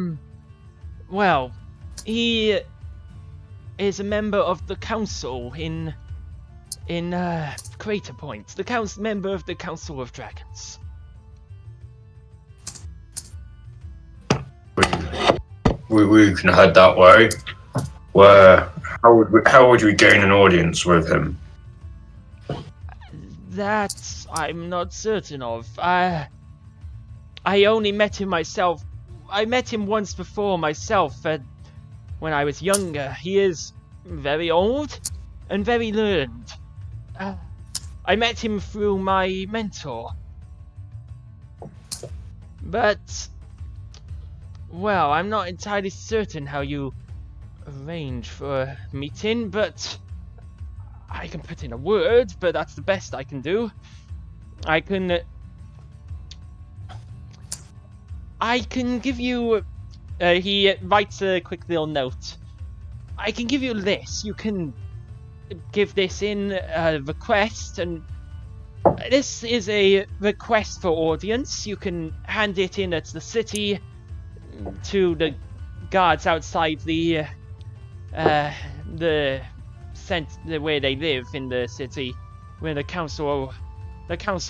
he is a member of the council in Crater Point, the member of the Council of Dragons. We can head that way. How would we gain an audience with him? That I'm not certain of. I only met him myself. I met him once before myself, when I was younger. He is very old and very learned. I met him through my mentor. But, well, I'm not entirely certain how you arrange for a meeting, but I can put in a word, but that's the best I can do. I can give you... he writes a quick little note. I can give you this. You can give this in a request, and this is a request for audience. You can hand it in at the city to the guards outside the where they live in the city, where the council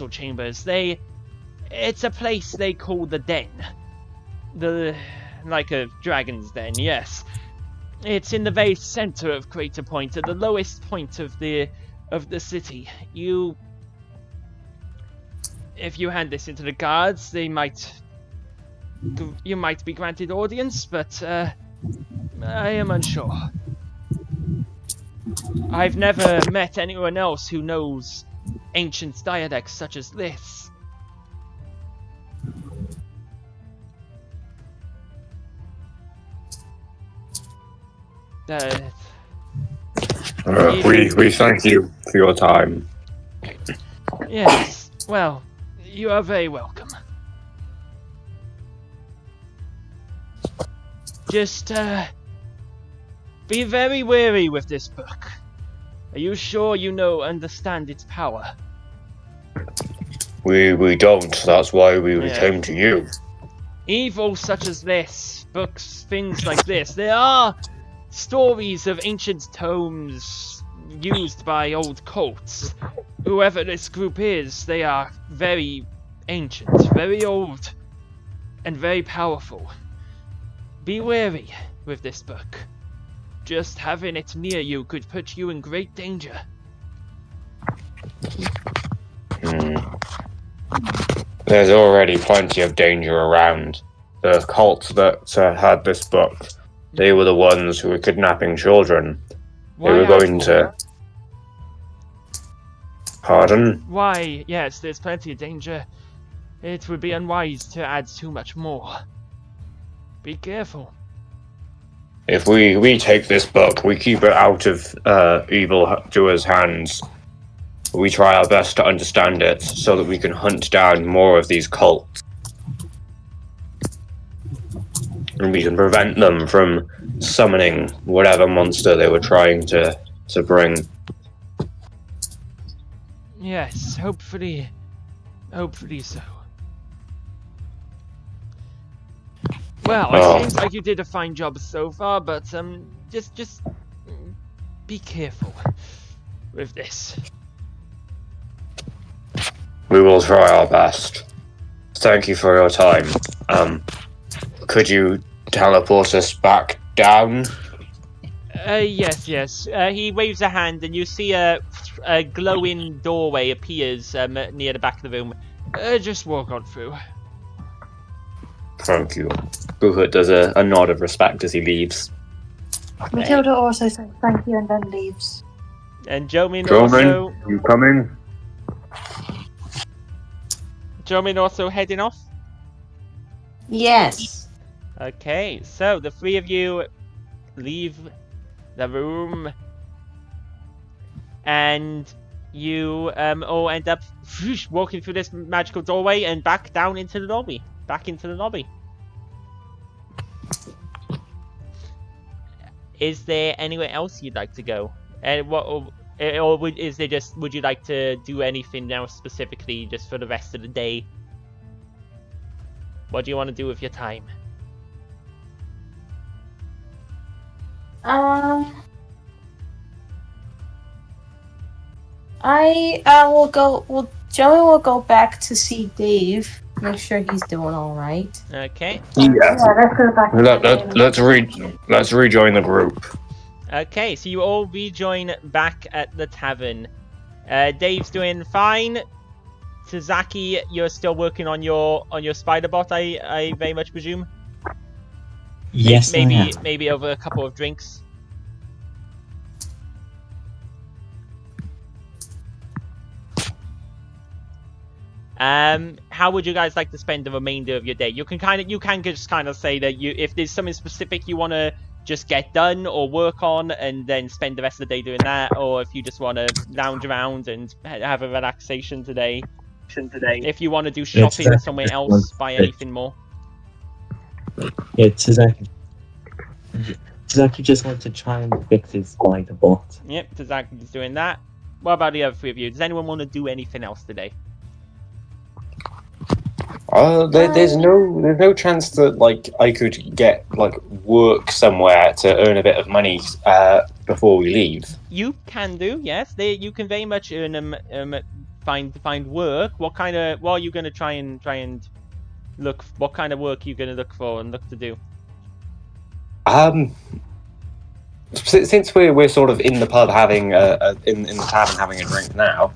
chambers. It's a place they call the den, like a dragon's den. Yes, it's in the very center of Crater Point, at the lowest point of the city. If you hand this into the guards, you might be granted audience, but I am unsure. I've never met anyone else who knows ancient dialects such as this. We thank you for your time. Yes, well, you are very welcome. Just, be very wary with this book. Are you sure you understand its power? We don't, that's why we came to you. Evil such as this, books, things like this, there are stories of ancient tomes used by old cults. Whoever this group is, they are very ancient, very old, and very powerful. Be wary with this book. Just having it near you could put you in great danger. There's already plenty of danger around. The cult that had this book, they were the ones who were kidnapping children. They were going to... Pardon? Why, yes, there's plenty of danger. It would be unwise to add too much more. Be careful. If we take this book, we keep it out of evil doers' hands. We try our best to understand it so that we can hunt down more of these cults. And we can prevent them from summoning whatever monster they were trying to bring. Yes, hopefully so. Well, it seems like you did a fine job so far, but just be careful with this. We will try our best. Thank you for your time. Could you teleport us back down? Yes. He waves a hand, and you see a glowing doorway appears near the back of the room. Just walk on through. Thank you. Buhut does a nod of respect as he leaves. Matilda also says thank you and then leaves. And Jomin also... you coming? Jomin also heading off? Yes. Okay, so the three of you leave the room, and you all end up walking through this magical doorway and back down into the lobby. Back into the lobby. Is there anywhere else you'd like to go? And would you like to do anything now specifically just for the rest of the day? What do you want to do with your time? I will go. Well, Joey will go back to see Dave. Make sure he's doing all right. Okay. Yeah. Let's go back. Let's rejoin the group. Okay, so you all rejoin back at the tavern. Dave's doing fine. Tazaki, you're still working on your spider bot, I very much presume. Yes, I am. Maybe over a couple of drinks. How would you guys like to spend the remainder of your day? You can just kind of say that if there's something specific you want to just get done or work on, and then spend the rest of the day doing that, or if you just want to lounge around and have a relaxation today. If you want to do shopping exactly somewhere just else, one buy thing. anything more. Yeah, Tazaki just wants to try and fix his spider bot. Yep, Tazaki is doing that. What about the other three of you? Does anyone want to do anything else today? There's no chance that like I could get like work somewhere to earn a bit of money before we leave. You can do, yes. You can very much earn find work. What are you gonna try and look? What kind of work are you gonna look for and look to do? Since we're sort of in the pub having in the tavern having a drink now,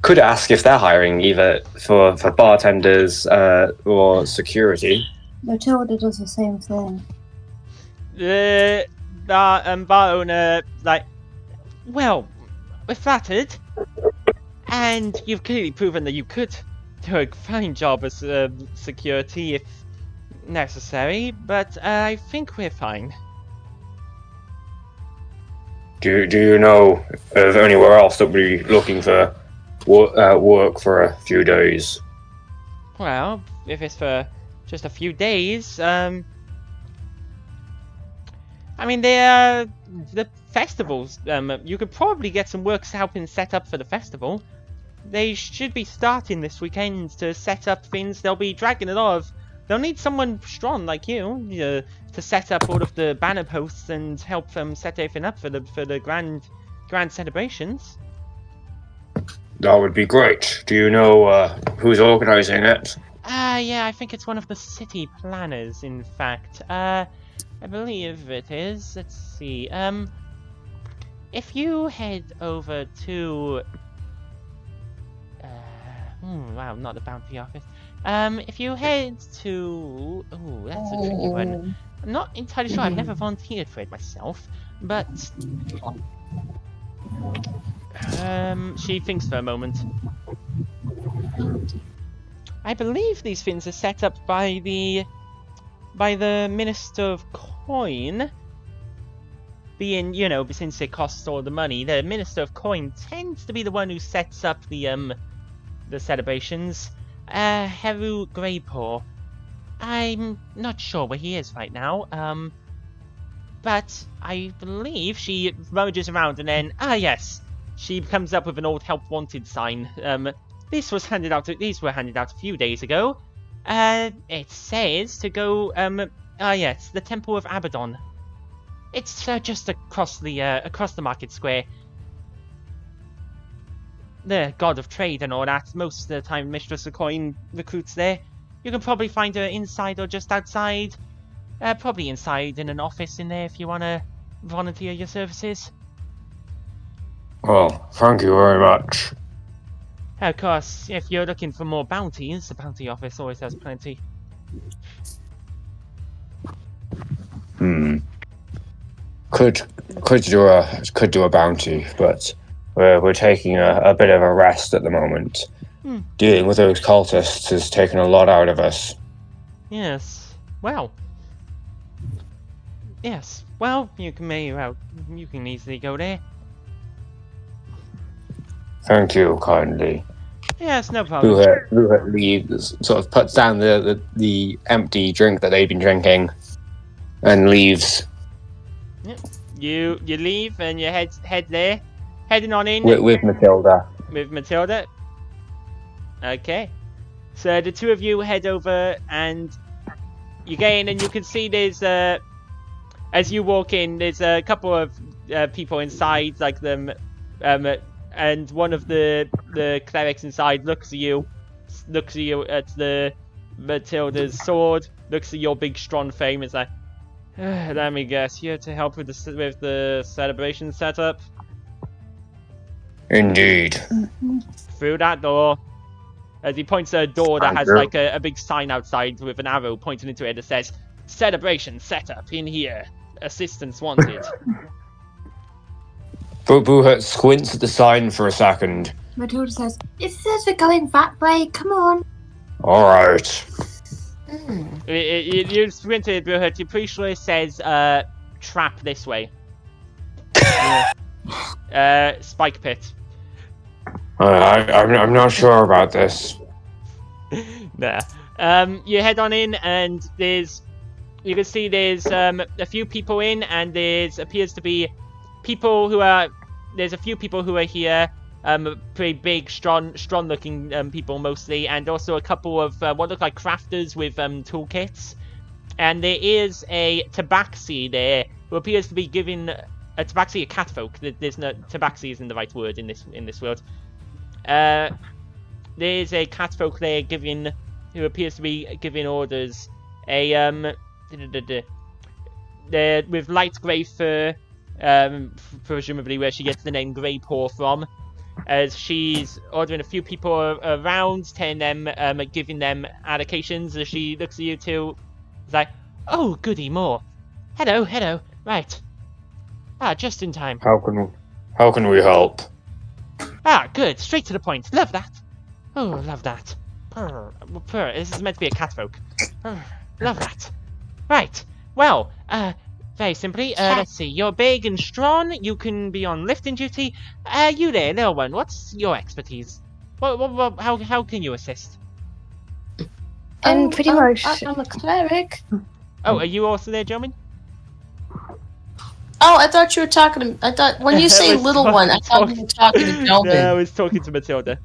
could ask if they're hiring either for bartenders or security. Matilda does the same thing. The bar owner, like, well, we're flattered, and you've clearly proven that you could do a fine job as security if necessary, but I think we're fine. Do you know of anywhere else that would be looking for work for a few days? Well, if it's for just a few days, I mean, the festivals. You could probably get some work helping set up for the festival. They should be starting this weekend to set up things. They'll be dragging a lot of. They'll need someone strong like you to set up all of the banner posts and help them set everything up for the grand celebrations. That would be great. Do you know who's organising it? Yeah, I think it's one of the city planners, in fact. I believe it is. Let's see. If you head over to... wow, not the bounty office. If you head to... Oh, that's a tricky one. I'm not entirely sure. I've never volunteered for it myself, but... she thinks for a moment. I believe these things are set up by the Minister of Coin. Being, since it costs all the money, the Minister of Coin tends to be the one who sets up the celebrations. Heru Greypaw. I'm not sure where he is right now. But I believe she rummages around and then, yes. She comes up with an old help wanted sign. These were handed out a few days ago. It says to go. Yes, the Temple of Abaddon. It's just across the market square. The god of trade and all that. Most of the time, Mistress of Coin recruits there. You can probably find her inside or just outside. Probably inside in an office in there if you want to volunteer your services. Well, thank you very much. Of course, if you're looking for more bounties, the bounty office always has plenty. Could do a bounty, but we're taking a bit of a rest at the moment. Dealing with those cultists has taken a lot out of us. Yes. Well. Yes. Well, you can easily go there. Thank you kindly. Yes, no problem. Buhet leaves, sort of puts down the empty drink that they've been drinking, and leaves. Yep. You leave and you head there, heading on in With Matilda. With Matilda. Okay. So the two of you head over and you get in, and you can see there's as you walk in, there's a couple of people inside, like them. And one of the clerics inside looks at you at the Matilda's sword, looks at your big strong frame, is like, let me guess, here to help with the celebration setup? Indeed. Through that door. As he points at a door that has like a big sign outside with an arrow pointing into it that says, celebration setup in here. Assistance wanted. Buhet squints at the sign for a second, Matilda says, "It says we're going that way. Come on." All right. You sprint to Brewhurt. You're pretty sure it says trap this way. Spike pit. I'm not sure about this. Nah. You head on in, and you can see there's a few people in, and appears to be people who are. There's a few people who are here. Pretty big, strong-looking people mostly, and also a couple of what look like crafters with toolkits. And there is a tabaxi there who appears to be giving a tabaxi a catfolk. There's no tabaxi isn't the right word in this world. There's a catfolk there who appears to be giving orders. With light grey fur, presumably where she gets the name Grey Paw from. As she's ordering a few people around, telling them, giving them allocations. As she looks at you two, it's like, "Oh, goody, more. Hello, right. Just in time. How can we help? Good, straight to the point. Love that. Oh, love that. Purr. This is meant to be a catfolk. Love that. Right. Well, very simply, let's see. You're big and strong. You can be on lifting duty. You there, little one. What's your expertise? How can you assist? And pretty much. I'm a cleric. Oh, are you also there, gentlemen? Oh, I thought you were talking to. I thought when you say little one, I thought you were talking to Delvin. No, I was talking to Matilda.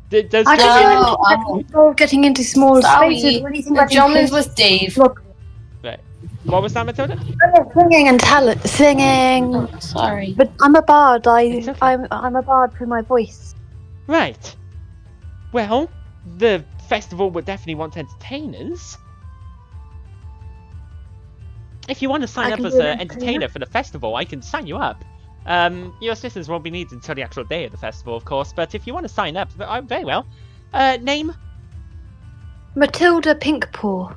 Does I Delvin... don't getting into small Sorry, spaces. What do you think the about gentleman's with Dave. Right. What was that, Matilda? Singing and singing. Oh, sorry. But I'm a bard. It's okay. I'm a bard through my voice. Right. Well, the festival would definitely want entertainers. If you want to sign up as an entertainer for the festival, I can sign you up. Your assistance won't be needed until the actual day of the festival, of course, but if you want to sign up, very well. Name? Matilda Pinkpaw.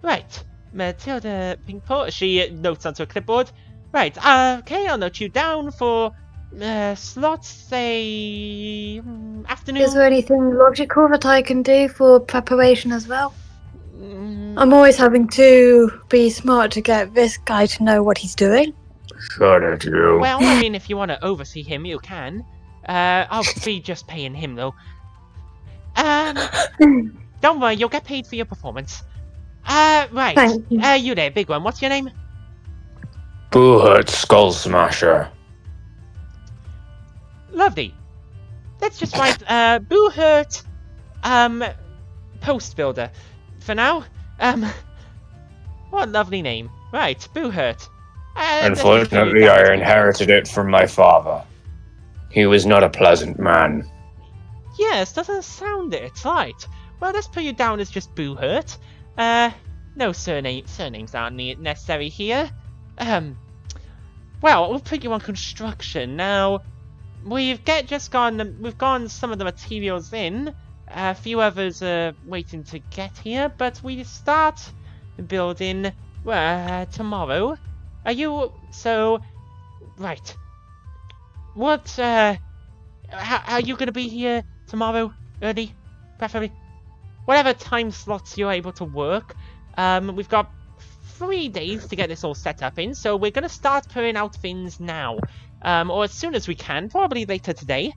Right. Matilda Pinkpaw. She notes onto a clipboard. Right, okay, I'll note you down for slots, say, afternoon. Is there anything logical that I can do for preparation as well? I'm always having to be smart to get this guy to know what he's doing. Shut it, you. Well, I mean, if you want to oversee him, you can. I'll be just paying him, though. Don't worry, you'll get paid for your performance. Right. Thank you. You there, big one. What's your name? Boohurt Skull Smasher. Lovely. Let's just write, Boohurt, Post Builder. For now, what a lovely name. Right, Boohurt. Unfortunately, I inherited it from my father. He was not a pleasant man. Yes, doesn't sound it. Right. Well, let's put you down as just Boohurt. No surnames aren't necessary here. Well, we'll put you on construction. Now, we've gone some of the materials in. A few others are waiting to get here, but we start building tomorrow. Are you right? What are you gonna be here tomorrow early, preferably? Whatever time slots you're able to work. We've got 3 days to get this all set up in, so we're gonna start putting out things now, or as soon as we can, probably later today.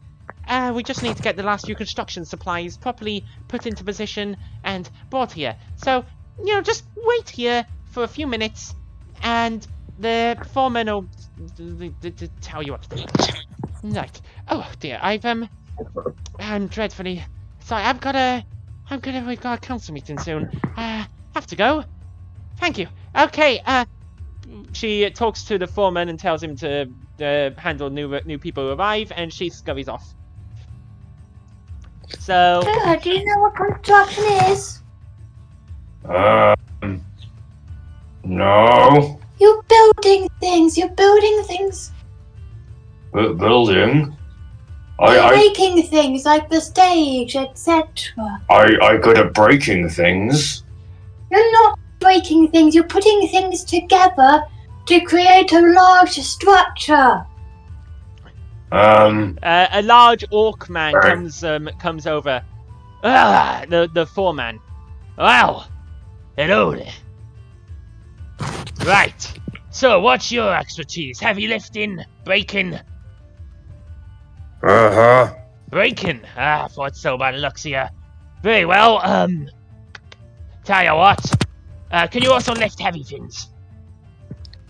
We just need to get the last few construction supplies properly put into position and brought here. So, just wait here for a few minutes, and the foreman will tell you what to do. Right. Oh dear, I'm dreadfully sorry. We've got a council meeting soon. Have to go. Thank you. Okay. She talks to the foreman and tells him to handle new people who arrive, and she scurries off. So. Do you know what construction is? No. You're building things. Building? You're making things like the stage, etc. I good at breaking things. You're not breaking things. You're putting things together to create a large structure. A large orc man comes over. The foreman. Well, hello there. Right. So, what's your expertise? Heavy lifting, breaking? Breaking. I thought so by the looks of you. Very well. Tell you what. Can you also lift heavy things?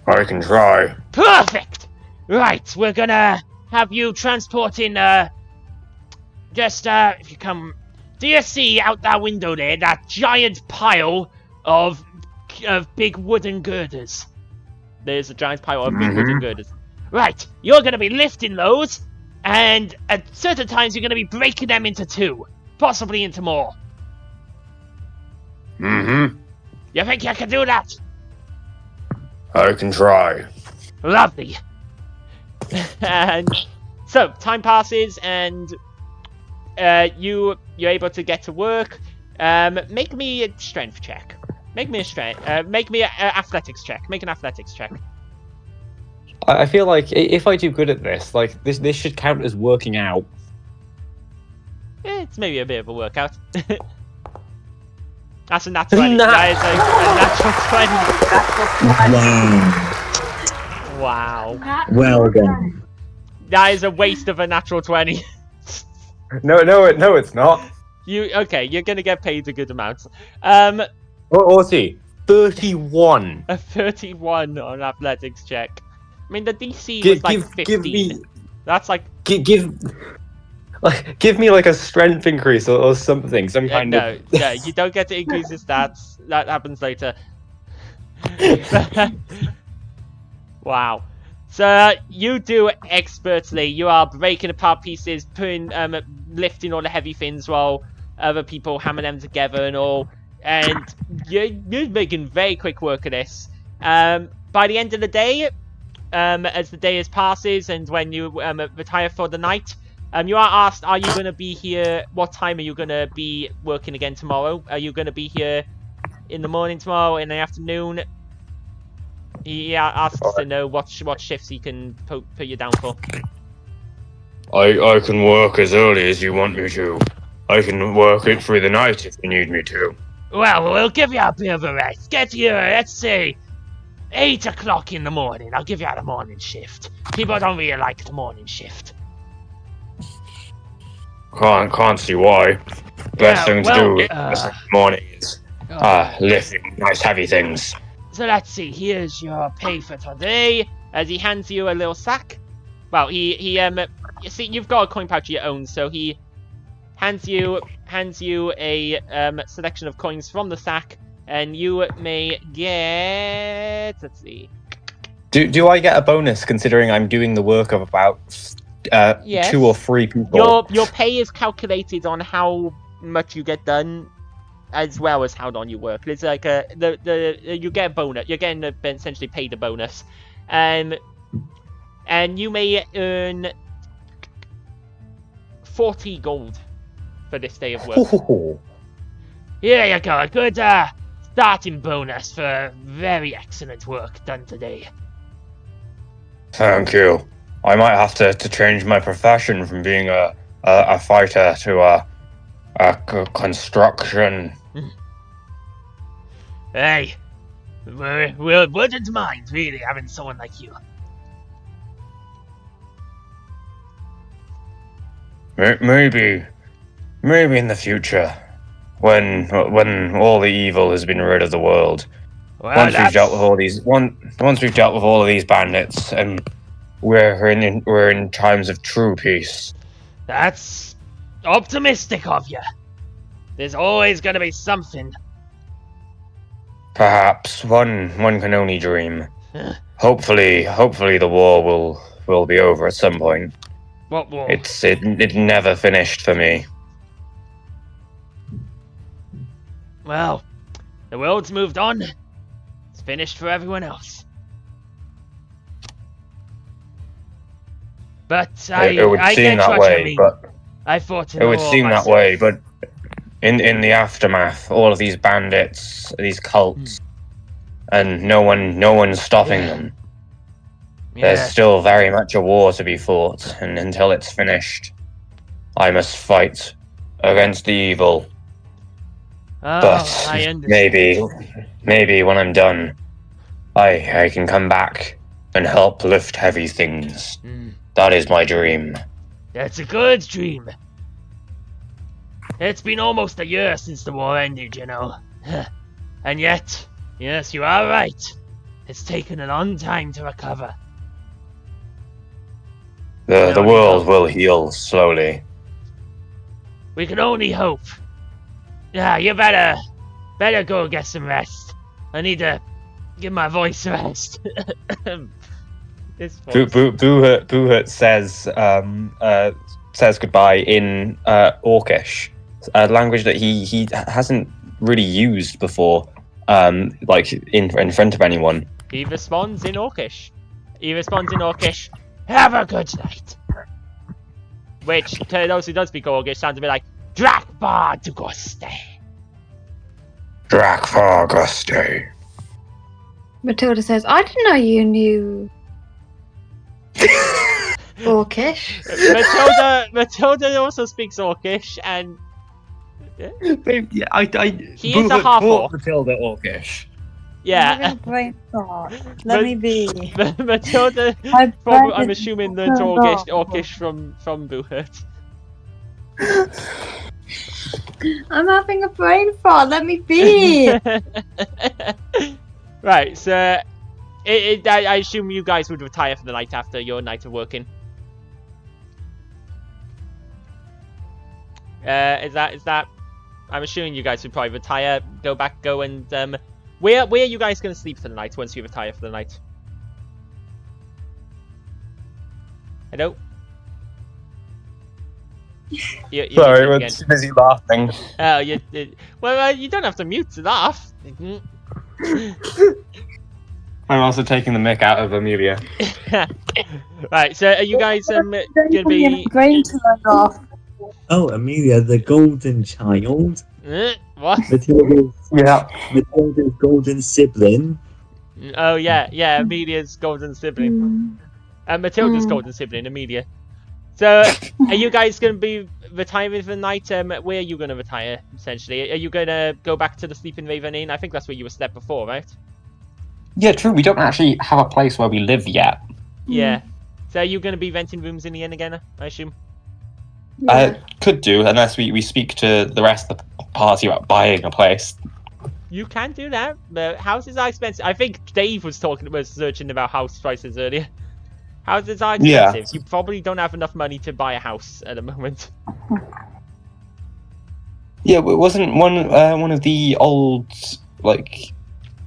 I can try. Perfect. Right. We're gonna have you transporting. If you come. Do you see out that window there that giant pile of big wooden girders? There's a giant pile of big wooden girders. Right, you're going to be lifting those, and at certain times you're going to be breaking them into two, possibly into more. Mm-hmm. You think you can do that? I can try. Lovely. And so time passes, and you're able to get to work. Make me a strength check. Make me an athletics check. Make an athletics check. I feel like if I do good at this, like this should count as working out. It's maybe a bit of a workout. That's a nat 20. That is a natural 20. Wow. Well done. That is a waste of a natural 20. No, it's not. You're gonna get paid a good amount. Or see, 31. A 31 on athletics check. I mean, the DC was like 15. Give me. That's like Give me like a strength increase or something, some kind of. No, you don't get to increase his stats. That happens later. Wow. So you do expertly. You are breaking apart pieces, lifting all the heavy things while other people hammer them together and all. And you're making very quick work of this. By the end of the day, as the day passes and when you retire for the night, you are asked, are you going to be here? What time are you going to be working again tomorrow? Are you going to be here in the morning tomorrow, in the afternoon? He asks to know what shifts he can put you down for. I can work as early as you want me to. I can work it through the night if you need me to. Well, we'll give you a bit of a rest. Get here, let's say, 8 o'clock in the morning. I'll give you the morning shift. People don't really like the morning shift. Can't see why. Best thing to do in the morning is lifting nice heavy things. So let's see, here's your pay for today. As he hands you a little sack. Well, you see, you've got a coin pouch of your own, so he hands you a selection of coins from the sack, and you may get. Let's see. Do I get a bonus considering I'm doing the work of about yes. 2 or 3 people? Your pay is calculated on how much you get done, as well as how long you work. It's like you get a bonus. You're getting essentially paid a bonus, and you may earn 40 gold for this day of work. Ooh. Here you go, a good starting bonus for very excellent work done today. Thank you. I might have to change my profession from being a fighter to a construction. Hey, we wouldn't mind really having someone like you. Maybe in the future, when all the evil has been rid of the world, Well, once we've dealt with all of these bandits, and we're in times of true peace. That's optimistic of you. There's always gonna be something. Perhaps one can only dream. Hopefully the war will be over at some point. What war? It never finished for me. Well, the world's moved on. It's finished for everyone else. But It would I seem get that what way, you mean. but I fought in it the would war seem that myself. way, but in the aftermath, all of these bandits, these cults, and no one's stopping them. There's Yeah. still very much a war to be fought, and until it's finished, I must fight against the evil. Oh, But I understand. maybe when I'm done, I can come back and help lift heavy things. Mm, That is my dream. that's a good dream. It's been almost a year since the war ended, you know. And yet, yes, you are right. It's taken a long time to recover. The only world hope. will heal slowly. We can only hope. Yeah, you better go get some rest. I need to give my voice a rest. This voice. Buhut says goodbye in Orcish, a language that he hasn't really used before, like in front of anyone. He responds in Orcish. Have a good night. Which, to those who don't speak Orcish, sounds a bit like Drakbar to Guste. Drakfarguste. Matilda says, I didn't know you knew Orcish. Matilda also speaks Orcish, and He is a half-orc. Matilda Orcish. I'm having Yeah, a brain thought. Let me be. Matilda. My brain I'm is assuming learned turned Orcish off. from Buhut. I'm having a brain fart. Let me be. Right, so I assume you guys would retire for the night after your night of working. Is that? I'm assuming you guys would probably retire, go and where are you guys gonna sleep for the night once you retire for the night? Hello. You're Sorry, muted we're again. too busy laughing. Oh, well, you don't have to mute to laugh. I'm also taking the mick out of Amelia. Right, so are you guys gonna be? brain turned off. Oh, Amelia, the golden child. What? Matilda's golden sibling. Oh yeah, Amelia's golden sibling. Matilda's golden sibling, Amelia. So, are you guys going to be retiring for the night? Where are you going to retire, essentially? Are you going to go back to the Sleeping Raven Inn? I think that's where you were slept before, right? Yeah, true. We don't actually have a place where we live yet. Yeah. So, are you going to be renting rooms in the inn again, I assume? Could do, unless we speak to the rest of the party about buying a place. You can do that, but houses are expensive. I think Dave was searching about house prices earlier. Houses are expensive. Yeah. You probably don't have enough money to buy a house at the moment. Yeah, but wasn't one of the old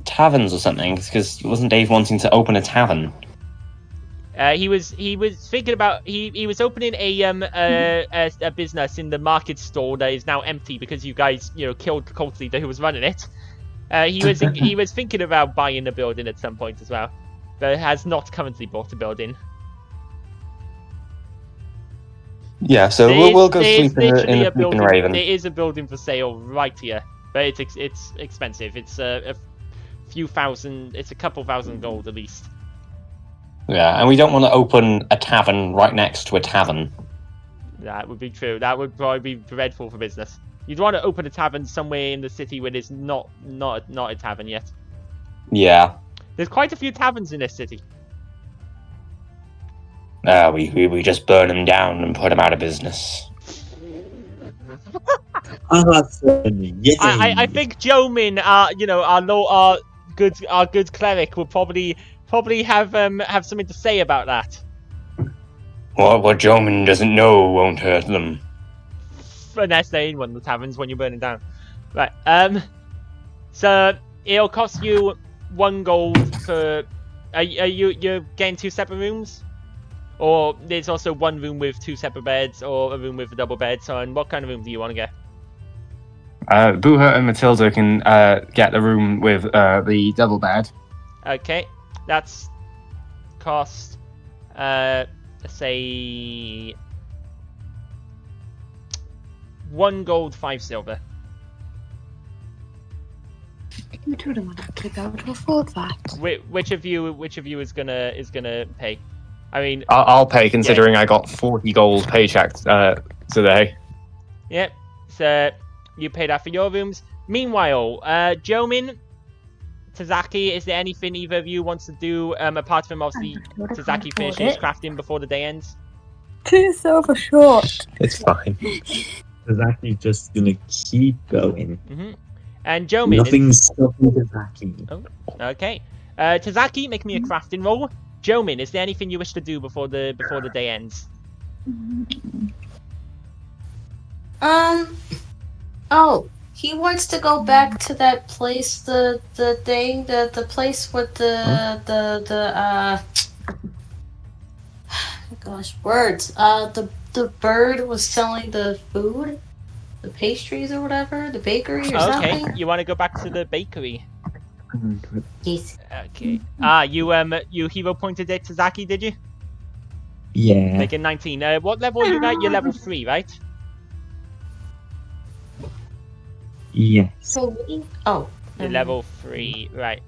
taverns or something? Because wasn't Dave wanting to open a tavern? He was thinking about he was opening a business in the market store that is now empty because you guys killed the cult leader who was running it. He was thinking about buying a building at some point as well, but has not currently bought a building. Yeah, so we'll go sleep in the Sleeping Raven. There is a building for sale right here, but it's expensive. It's a few thousand. It's a couple thousand gold at least. Yeah, and we don't want to open a tavern right next to a tavern. That would be true. That would probably be dreadful for business. You'd want to open a tavern somewhere in the city where there's not a tavern yet. Yeah. There's quite a few taverns in this city. We just burn them down and put them out of business. I think Jomin, our good cleric, will probably have something to say about that. What Jomin doesn't know won't hurt them. Unless they're in one of the taverns when you're burning down. Right. So it'll cost you 1 gold for. You're getting 2 separate rooms, or there's also 1 room with 2 separate beds, or a room with a double bed. So, and what kind of room do you want to get? Buha and Matilda can get the room with the double bed. Okay, that's cost. Let's say 1 gold, 5 silver. Matilda might actually be able to afford that. Which of you is gonna pay? I mean, I'll pay, considering I got 40 gold paycheck today. yep. So you paid out for your rooms. Meanwhile, Jomin, Tazaki, is there anything either of you wants to do apart from obviously Tazaki finishing his crafting before the day ends? 2 silver short. It's fine. Tazaki's just gonna keep going. And Jomin, Nothing's stopping Tazaki. Oh, okay. Tazaki, make me a crafting roll. Jomin, is there anything you wish to do before the day ends? Oh, he wants to go back to that place, the place with gosh, words. The bird was selling the food, the pastries or whatever, the bakery or something. Okay, you want to go back to the bakery? Yes. Okay. You hero pointed at Tazaki, did you? Yeah. Make it 19. What level are you at? You're level 3, right? Yes. Oh. You're level 3, right.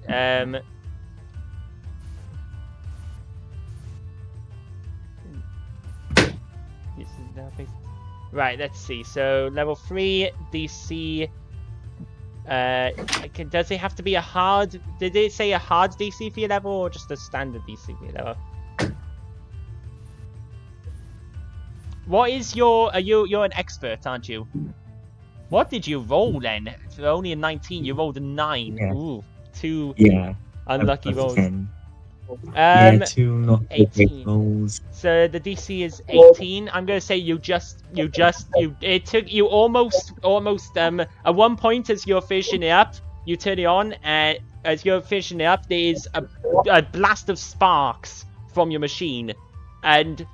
This is now based... Right, let's see. So level 3 DC. Does it have to be a hard? Did it say a hard DC for your level or just a standard DC for your level? What is your? You're an expert, aren't you? What did you roll then? For only a 19, you rolled a 9. Yeah. Ooh, 2 I unlucky was rolls. 10. Yeah, 2 not 18. rolls. So the DC is 18. I'm gonna say it took you almost at one point as you're finishing it up, you turn it on, and as you're finishing it up, there is a blast of sparks from your machine, and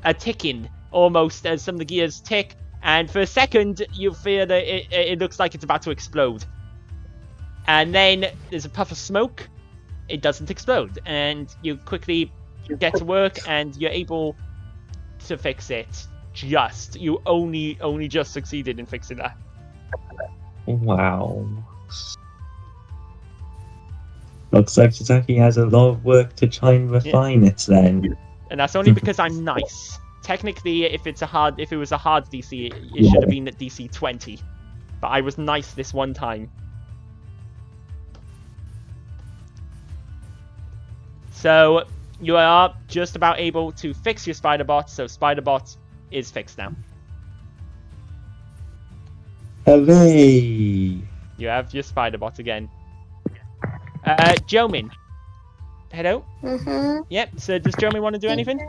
a ticking almost as some of the gears tick, and for a second you feel that it looks like it's about to explode, and then there's a puff of smoke. It doesn't explode, and you quickly get to work, and you're able to fix it. You only just succeeded in fixing that. Wow. Looks like Tazaki has a lot of work to try and refine it then. And that's only because I'm nice. Technically, if it was a hard DC, it should have been at DC 20. But I was nice this one time. So you are just about able to fix your Spider-Bot, so Spider-Bot is fixed now. Hooray! You have your Spider-Bot again. Jomin. Hello? Yep, so does Jomin want to do anything?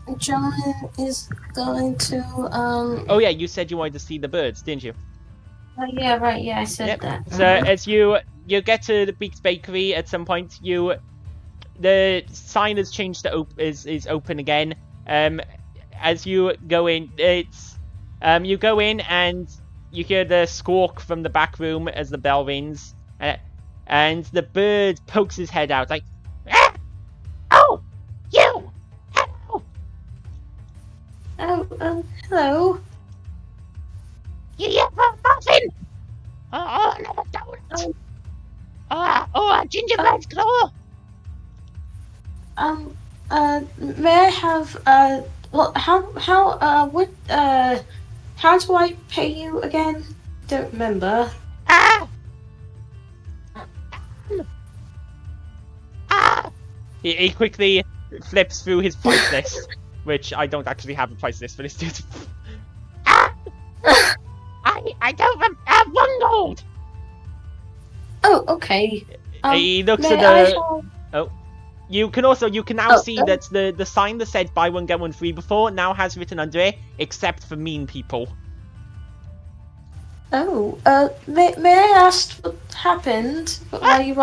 Jomin is going to, Oh yeah, you said you wanted to see the birds, didn't you? Oh, yeah, right, yeah, I said that. So as you get to the Beaked Bakery at some point, the sign has changed to is open again. As you go in, you go in and you hear the squawk from the back room as the bell rings, and the bird pokes his head out like, ah! Oh, you! Hello! Hello. You here for a muffin? Another donut. A gingerbread claw. May I have, well, how do I pay you again? Don't remember. He quickly flips through his price list, which I don't actually have a price list for this dude. I don't have 1 gold. Oh, okay. He looks at the. Oh, you can now see that the sign that said buy 1 get 1 free before now has written under it, except for mean people. Oh, may I ask what happened? Why you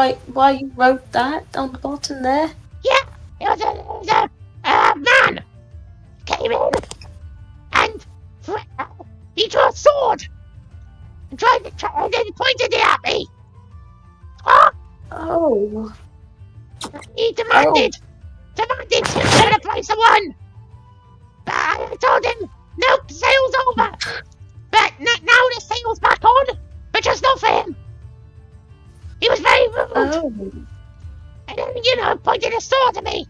wrote that on the bottom there? Yeah, it was a man came in and he drew a sword and and pointed it at me. Oh. He demanded 200 a price of 1. But I told him, nope, sale's over. But now the sale's And then, pointed a sword at me.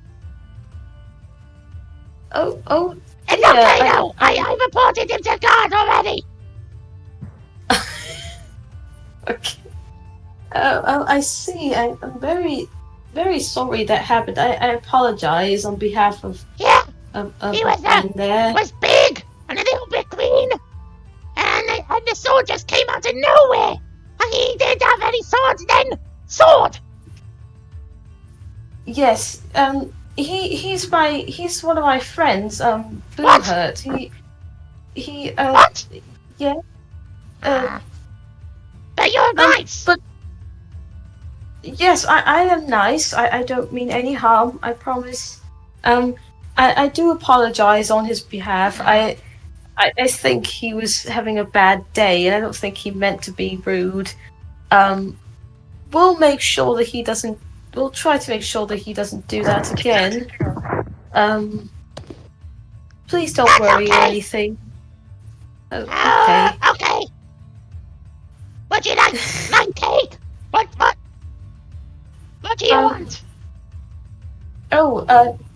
Oh. It's yeah, okay now. I reported him to guard already. Okay. I see. I'm very, very sorry that happened. I apologize on behalf of Yeah. He was big and a little bit green. And the sword just came out of nowhere. And he didn't have any swords then. Sword. Yes. He's one of my friends. Boohurt. He. What? Yeah. But you're nice. But yes, I am nice. I don't mean any harm. I promise. I do apologize on his behalf. I think he was having a bad day, and I don't think he meant to be rude. We'll make sure that he doesn't. We'll try to make sure that he doesn't do that again. Please don't worry or anything. Okay. Okay. Would you like cake? What do you want?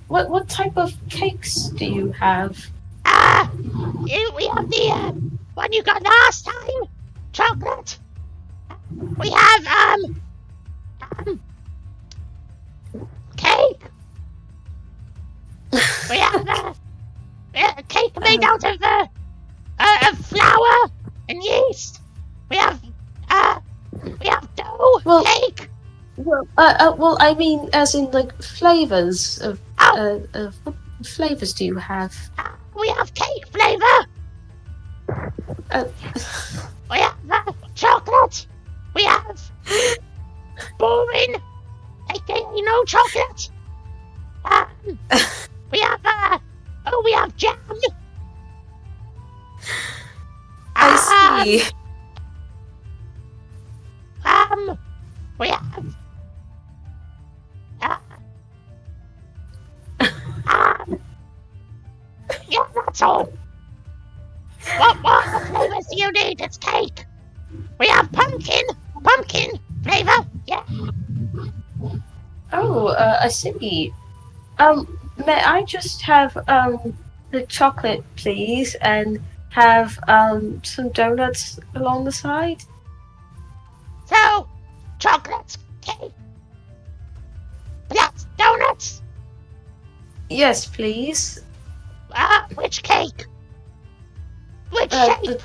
What type of cakes do you have? We have the one you got last time. Chocolate. We have cake. We have a cake made out of flour and yeast. We have dough. Cake. Well, I mean, as in like flavors of what flavors do you have? We have cake flavor. We have chocolate. We have boring, aka no chocolate. We have jam. I see. We have. Yeah, that's all. What flavors do you need? It's cake. We have pumpkin flavor. Yeah. Oh, I see. May I just have the chocolate, please, and have some donuts along the side? So, chocolate, cake, plus donuts. Yes, please. Which cake? Which shape?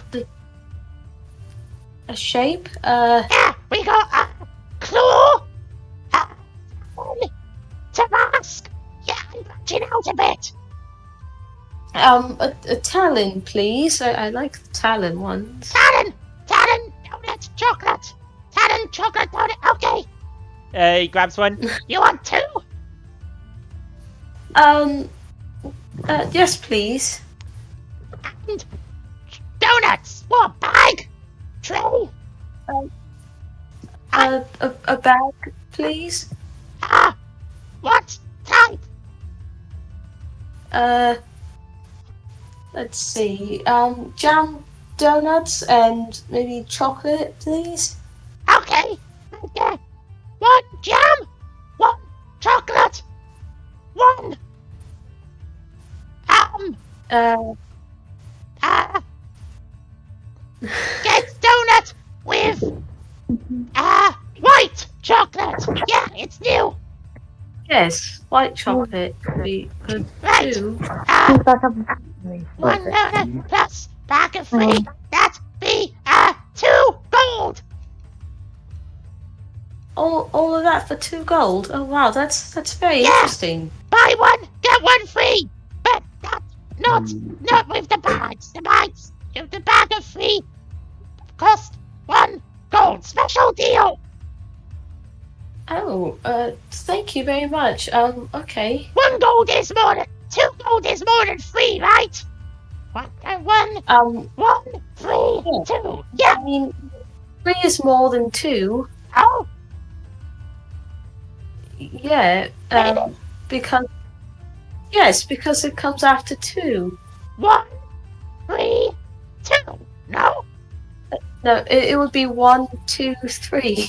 A shape? Yeah, we got claw, Tabasco. Yeah, I'm branching out a bit. A talon, please. I like the talon ones. Talon, donut, chocolate. Talon, chocolate, donut. Okay. He grabs one. You want two? Yes, please. And donuts. What bag? Tray. A bag, please. What type? Let's see. Jam donuts and maybe chocolate, please. Okay. One jam, one chocolate, one. Get donut with white chocolate. Yeah, it's new. Yes, white chocolate would be good Right. too. One donut plus bag of free. That'd be 2 gold. All of that for 2 gold. Oh wow, that's very interesting. Buy one, get one free. But not with the bags. The bag of free cost 1 gold. Special deal. Oh, thank you very much. Okay. 1 gold is more than 2 gold is more than 3, right? One, 3, 2. Yeah. I mean, 3 is more than 2. Oh. Yeah. Because it comes after 2. 1, 3, 2. No. No, it would be 1, 2, 3.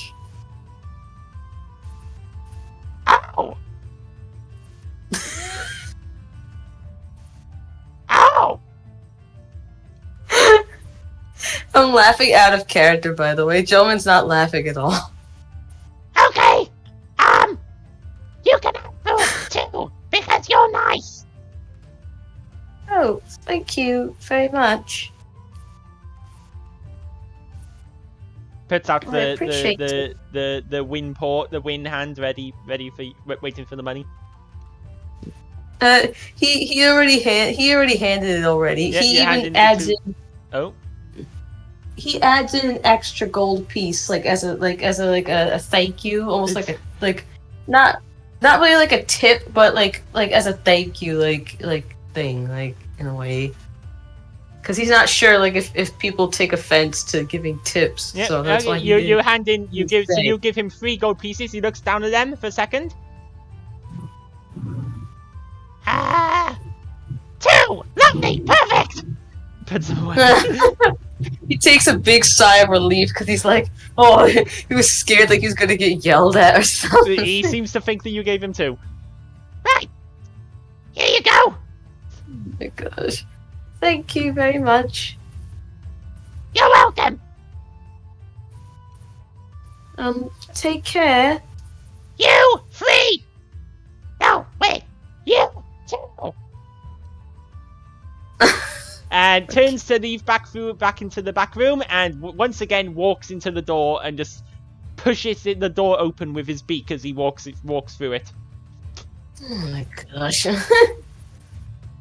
I'm laughing out of character, by the way. Joman's not laughing at all. Okay. You can have food too because you're nice. Oh, thank you very much. Puts out I appreciate the win port, the win hand ready for waiting for the money. He already handed it already. Yeah, he you even handed it adds to- in. Oh. He adds in an extra gold piece, like as a thank you, almost It's- like not really like a tip, but like as a thank you, like thing, like in a way. Because he's not sure, like if people take offense to giving tips, Yeah, so that's why you hand in. You give say. you give him 3 gold pieces. He looks down at them for a second. 2. Lovely. Perfect. Puts them away. He takes a big sigh of relief because he's like, oh, he was scared like he was gonna get yelled at or something. He seems to think that you gave him 2. Right. Here you go. Oh my gosh. Thank you very much. You're welcome. Take care. You 3. No, wait. You 2. And turns to leave back into the back room, and once again walks into the door and just pushes the door open with his beak as he walks through it. Oh my gosh. And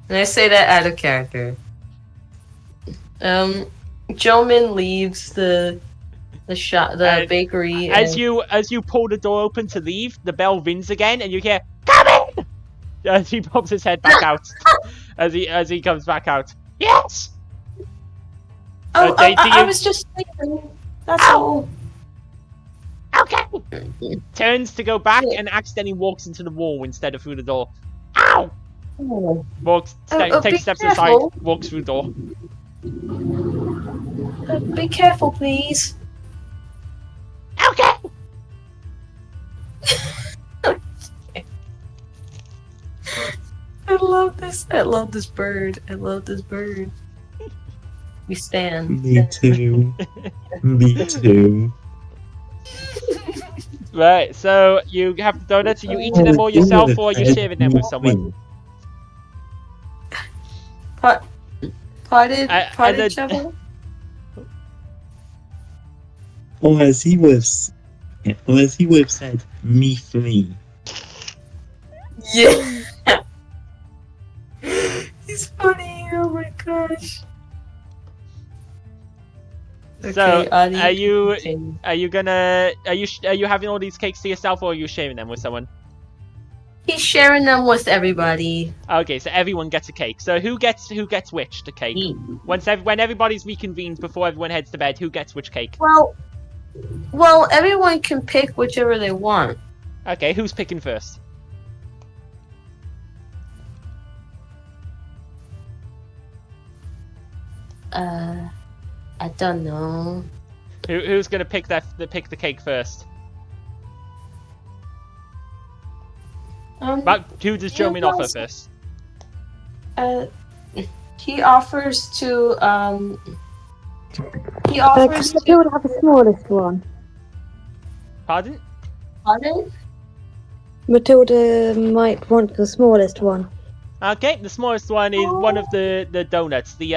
I say that out of character. Joman leaves the bakery. As you pull the door open to leave, the bell rings again, and you hear "Come in!" as he pops his head back out. as he comes back out. Yes. I was just thinking. That's all. Okay. Turns to go back and accidentally walks into the wall instead of through the door. Ow. Takes be steps careful. aside, walks through the door. Be careful, please. Okay. I love this. I love this bird. I love this bird. We stand. Me too. Me too. Right, so you have the donuts. Are you eating them all yourself, or are you sharing them with someone? Pardon, the- Trevor? Or as he would have said, me 3. Yeah. He's funny. Oh my gosh. So, Adi, are you continue. are you having all these cakes to yourself, or are you sharing them with someone? He's sharing them with everybody. Okay, so everyone gets a cake. So who gets which the cake? When everybody's reconvened before everyone heads to bed, who gets which cake? Well, everyone can pick whichever they want. Okay, who's picking first? I don't know. Who's gonna pick the cake first? But who does Jomin offer first? He offers to He offers to. He would have the smallest one. Pardon? Pardon? Matilda might want the smallest one. Okay, the smallest one is one of the donuts, the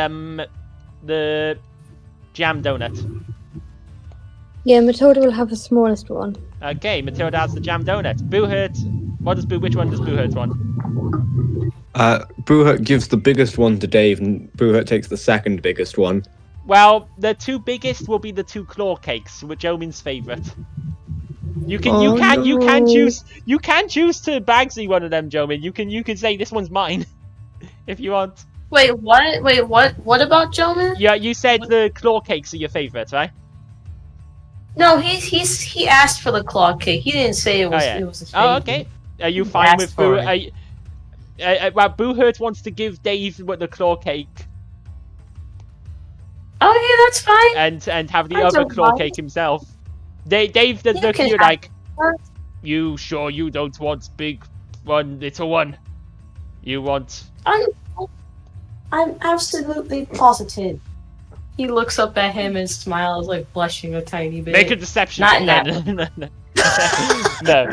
jam donut. Yeah, Matilda will have the smallest one. Okay, Matilda has the jam donut. Boohurt, which one does Boohurt want? Boohurt gives the biggest one to Dave, and Boohurt takes the second biggest one. Well, the 2 biggest will be the 2 claw cakes, which Omin's favourite. You can choose to Bagsy one of them, Jomin. You can say this one's mine if you want. Wait, what? Wait, what? What about Joman? Yeah, you said the claw cakes are your favourite, right? No, he asked for the claw cake. He didn't say it was. Oh, yeah. It was his Oh, favorite. okay. Are you He fine asked with for Boo? Well, Boohurt wants to give Dave the claw cake Oh yeah, that's fine. and have the I other don't claw mind. cake himself. Dave does You look can at you have like, that. you sure you don't want big one, little one? You want... I'm absolutely positive. He looks up at him and smiles, like blushing a tiny bit. Make a deception. Not in that. No,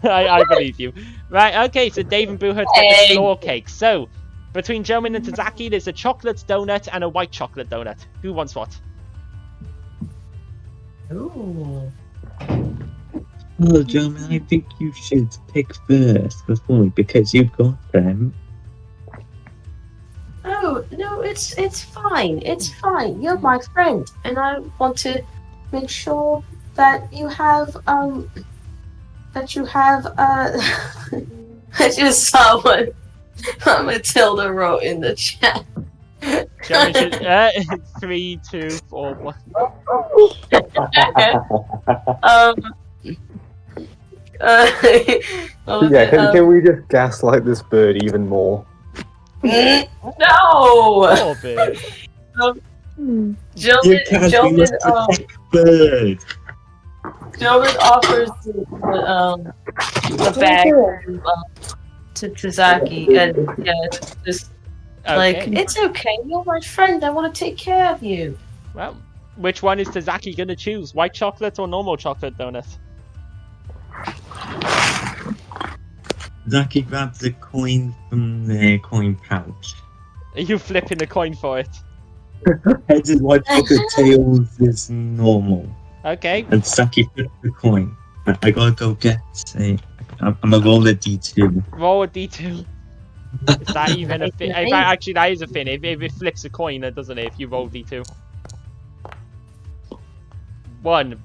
I believe you. Right, okay, so Dave and Booher get the floor cake. So, between Jomin and Tazaki, there's a chocolate donut and a white chocolate donut. Who wants what? Ooh. Well, Jomin, I think you should pick first before, because you've got them. Oh, no, it's fine. It's fine. You're my friend, and I want to make sure that you have that I just saw what Matilda wrote in the chat. Jomin should, 3, 2, 4, 1. Can we just gaslight this bird even more? No! Poor bird. You can't be a bird. Jomin offers the bag to Tazaki, and just like, it's okay, you're my friend, I want to take care of you. Well, which one is Tazaki gonna choose? White chocolate or normal chocolate donut? Zaki grabs a coin from their coin pouch. Are you flipping the coin for it? Heads is white chocolate, tails is normal. Okay. And Zaki flips the coin. I gotta go get I'm gonna roll a D2. Roll a D2. Is that even a thing? Actually, that is a thing. If it flips a coin, doesn't it? If you roll D2. 1.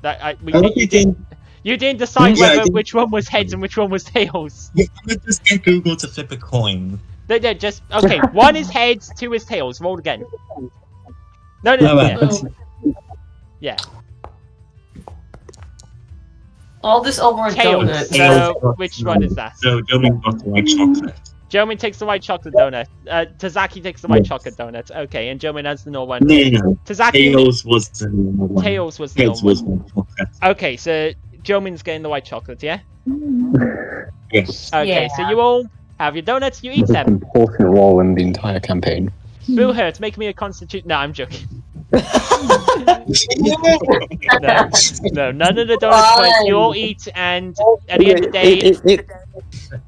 You didn't decide which one was heads and which one was tails. Yeah, I'm gonna just get Google to flip a coin. No, just okay. 1 is heads, 2 is tails. Roll again. No. Yeah. All this over a donut. So, which one is that? So, Jomin got the white chocolate. Jomin takes the white chocolate donut. Tazaki takes the white chocolate donut. Okay, and Jomin has the normal one. No. Tazaki. Tails was the normal one. Tails was the normal one. Chocolate. Okay, so Jomin's getting the white chocolate, yeah? Yes. Okay, so you all have your donuts, you eat them. Important role in the entire campaign. Booher, make me a constitution. No, I'm joking. No, none of the donuts points. You all eat, and at the end of the day,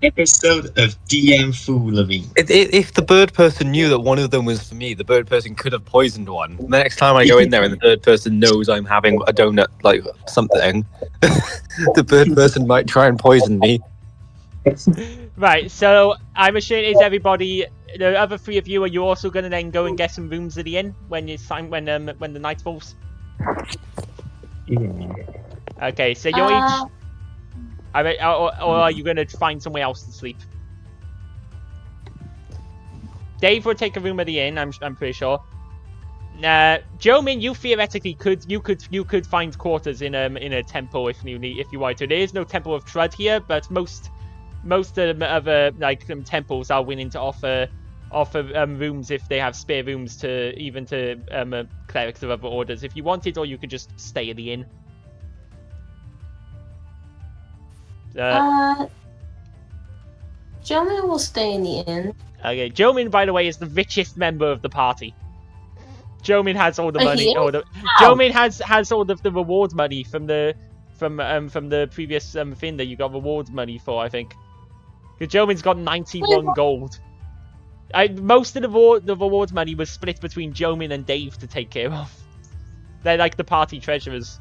episode of DM Foolery. If the bird person knew that one of them was for me, the bird person could have poisoned one. The next time I go in there and the bird person knows I'm having a donut, like something, the bird person might try and poison me. Right, so I'm assuming is everybody. The other 3 of you, are you also going to then go and get some rooms at the inn when you sign when the night falls? Yeah. Okay, so you're each. Or are you going to find somewhere else to sleep? Dave will take a room at the inn. I'm pretty sure. Jomin, you theoretically could find quarters in a temple if you wanted to. There is no temple of Trud here, but most of the other temples are willing to offer rooms if they have spare rooms to clerics of other orders if you wanted, or you could just stay at the inn. Jomin will stay in the inn. Okay, Jomin, by the way, is the richest member of the party. Jomin has all the money. Jomin has all of the reward money from the previous thing that you got reward money for, I think. Because Jomin's got 91 gold. Most of the reward money was split between Jomin and Dave to take care of. They're like the party treasurers.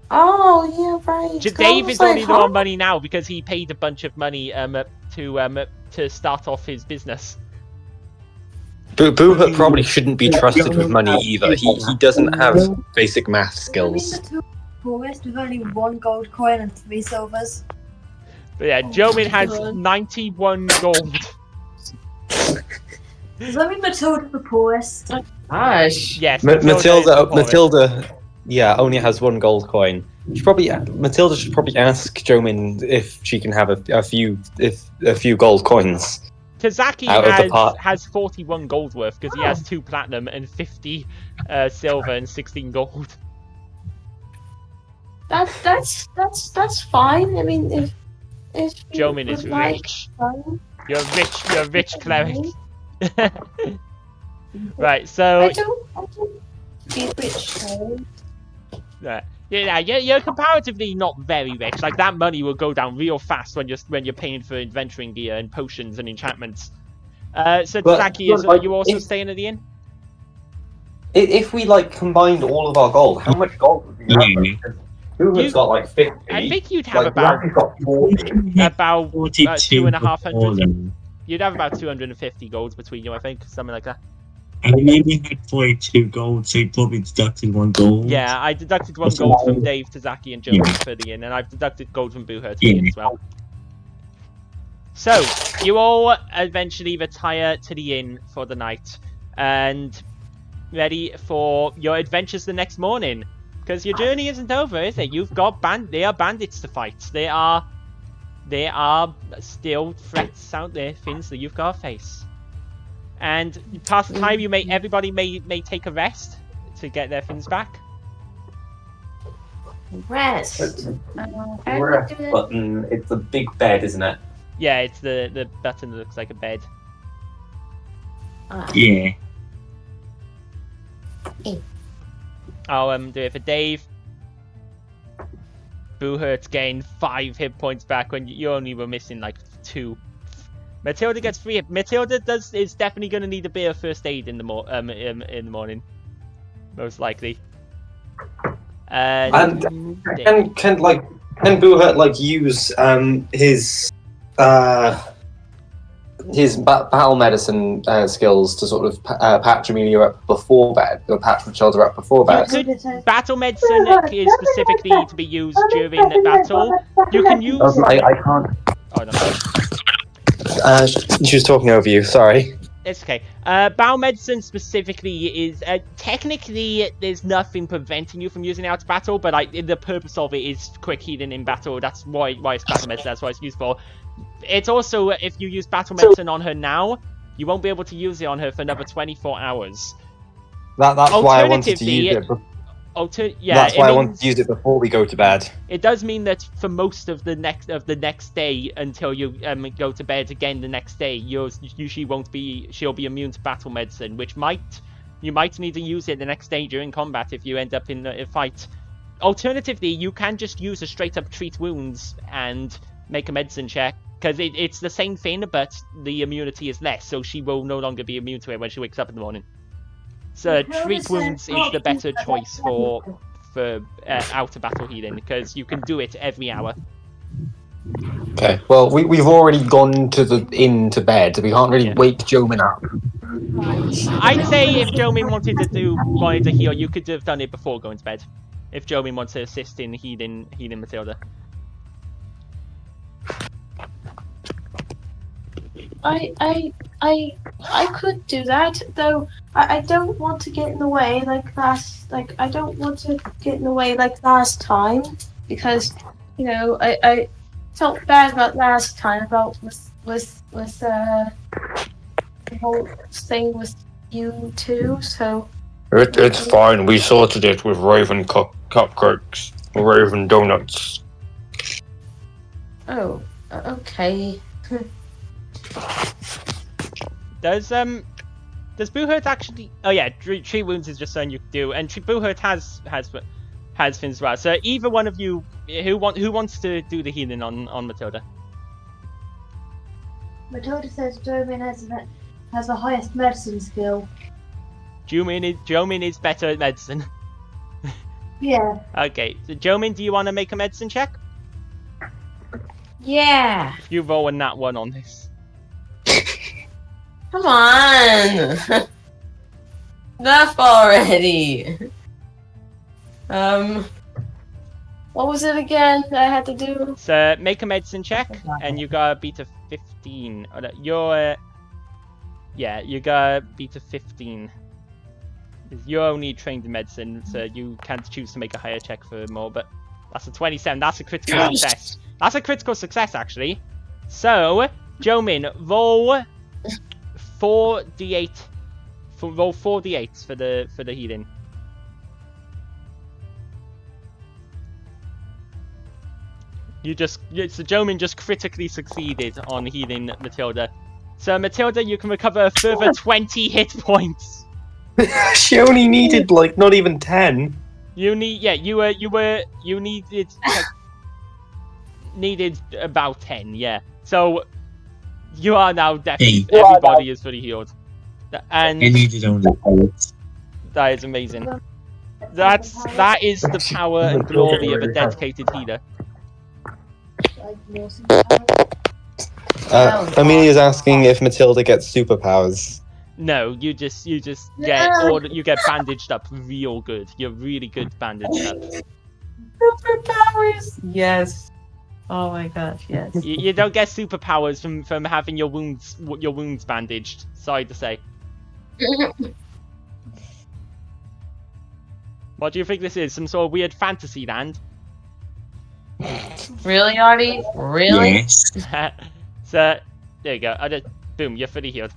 Oh, yeah, right. Dave is only the one money now because he paid a bunch of money to start off his business. Booher probably shouldn't be trusted with money either. He doesn't have basic math skills. Poorest with only 1 gold coin and 3 silvers. But yeah, Jomin has 91 gold. Does that mean Matilda the poorest? Gosh. Yes, Matilda, yeah, only has 1 gold coin. Matilda should probably ask Jomin if she can have a few gold coins. Tazaki has 41 gold worth because he has 2 platinum and 50 silver and 16 gold. That's fine. I mean, if Jomin is rich. You're a rich cleric. Right, so I don't be rich. So. yeah, you're comparatively not very rich. Like that money will go down real fast when you're paying for adventuring gear and potions and enchantments. So Zaki, are you also staying at the inn? If we like combined all of our gold, how much gold would we have? Who's got like 50? I think you'd have like, about got 40. about 2,500. Them. You'd have about 250 golds between you, I think, something like that. I maybe had 42 gold, so you probably deducted 1 gold. Yeah, I deducted 1 gold from Dave to Zaki and Joe for the inn, and I've deducted gold from Booher to the inn as well. So, you all eventually retire to the inn for the night, and ready for your adventures the next morning. Because your journey isn't over, is it? You've got they are bandits to fight. They are still threats out there, things that you've got to face. And past the time, everybody may take a rest to get their things back. Rest. Rest button. It's a big bed, isn't it? Yeah, it's the button that looks like a bed. Yeah. I'll do it for Dave. Boo Hurts gained 5 hit points back when you only were missing like 2. Matilda gets 3. Matilda is definitely going to need a bit of first aid in the morning, most likely. And can Boo Hurt like use his battle medicine skills to sort of patch Amelia up before bed, or patch Matilda up before bed? Battle medicine is specifically to be used during the battle. You can use. I can't. Oh, no. She was talking over you. Sorry. It's okay. Battle medicine specifically is technically there's nothing preventing you from using it out of battle, but the purpose of it is quick healing in battle. That's why it's battle medicine. That's what it's used for. It's also, if you use battle medicine on her now, you won't be able to use it on her for another 24 hours. That's why I wanted to use it. That's why I wanted to use it before we go to bed. It does mean that for most of the next day until you go to bed again the next day, she'll be immune to battle medicine, which you might need to use it the next day during combat if you end up in a fight. Alternatively, you can just use a straight up treat wounds and make a medicine check, because it's the same thing, but the immunity is less, so she will no longer be immune to it when she wakes up in the morning. So treat wounds is the better choice for out of battle healing, because you can do it every hour. Okay. Well, we've already gone to the inn to bed. We can't really wake Jomin up. I'd say if Jomin wanted to heal, you could have done it before going to bed. If Jomin wants to assist in healing Matilda. I could do that, though I don't want to get in the way like last time, because I felt bad about last time about with the whole thing with you two, so It's fine, we sorted it with Raven cupcakes or Raven donuts. Oh, okay. Does Boo Hurt actually? Oh yeah, treat wounds is just something you can do, and Boo Hurt has things as well. So either one of you, who wants to do the healing on Matilda? Matilda says Jomin has the highest medicine skill. Jomin is better at medicine. Yeah. Okay, so Jomin, do you want to make a medicine check? Yeah. You roll a nat 1 on this. Come on! Enough already! What was it again that I had to do? So, make a medicine check, and you gotta beat a 15. Oh, no, you gotta beat a 15. You're only trained in medicine, so you can't choose to make a higher check for more, but that's a 27. That's a critical success. That's a critical success, actually. So, Jomin, roll 4d8. Roll 4d8s for the healing. So Jomin just critically succeeded on healing Matilda. So Matilda, you can recover a further 20 hit points. She only needed like not even 10. You needed needed about 10, yeah. So you are now definitely everybody is fully healed. And I needed only 8. that is amazing. That is the power and glory of a dedicated healer. Amelia's asking if Matilda gets superpowers. No, you just get bandaged up real good. You're really good bandaged up. Superpowers. Yes. Oh my gosh, yes. You don't get superpowers from having your wounds bandaged. Sorry to say. What do you think this is? Some sort of weird fantasy land? Really, Artie? Really? Yes. So there you go. Boom, you're fully healed.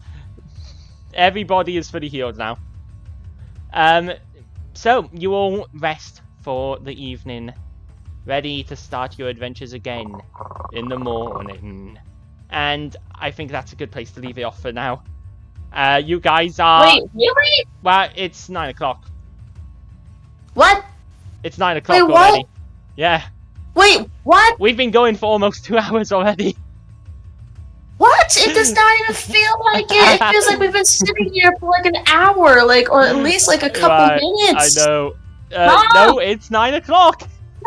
Everybody is fully healed now. So you all rest for the evening, ready to start your adventures again in the morning. And I think that's a good place to leave it off for now. You guys are. Wait, really? Well, it's 9 o'clock. What? It's 9 o'clock Wait, what? already. Yeah. Wait, what? We've been going for almost 2 hours already. What? It does not even feel like it. It feels like we've been sitting here for like an hour, or at least like a couple minutes. I know. No, it's 9 o'clock.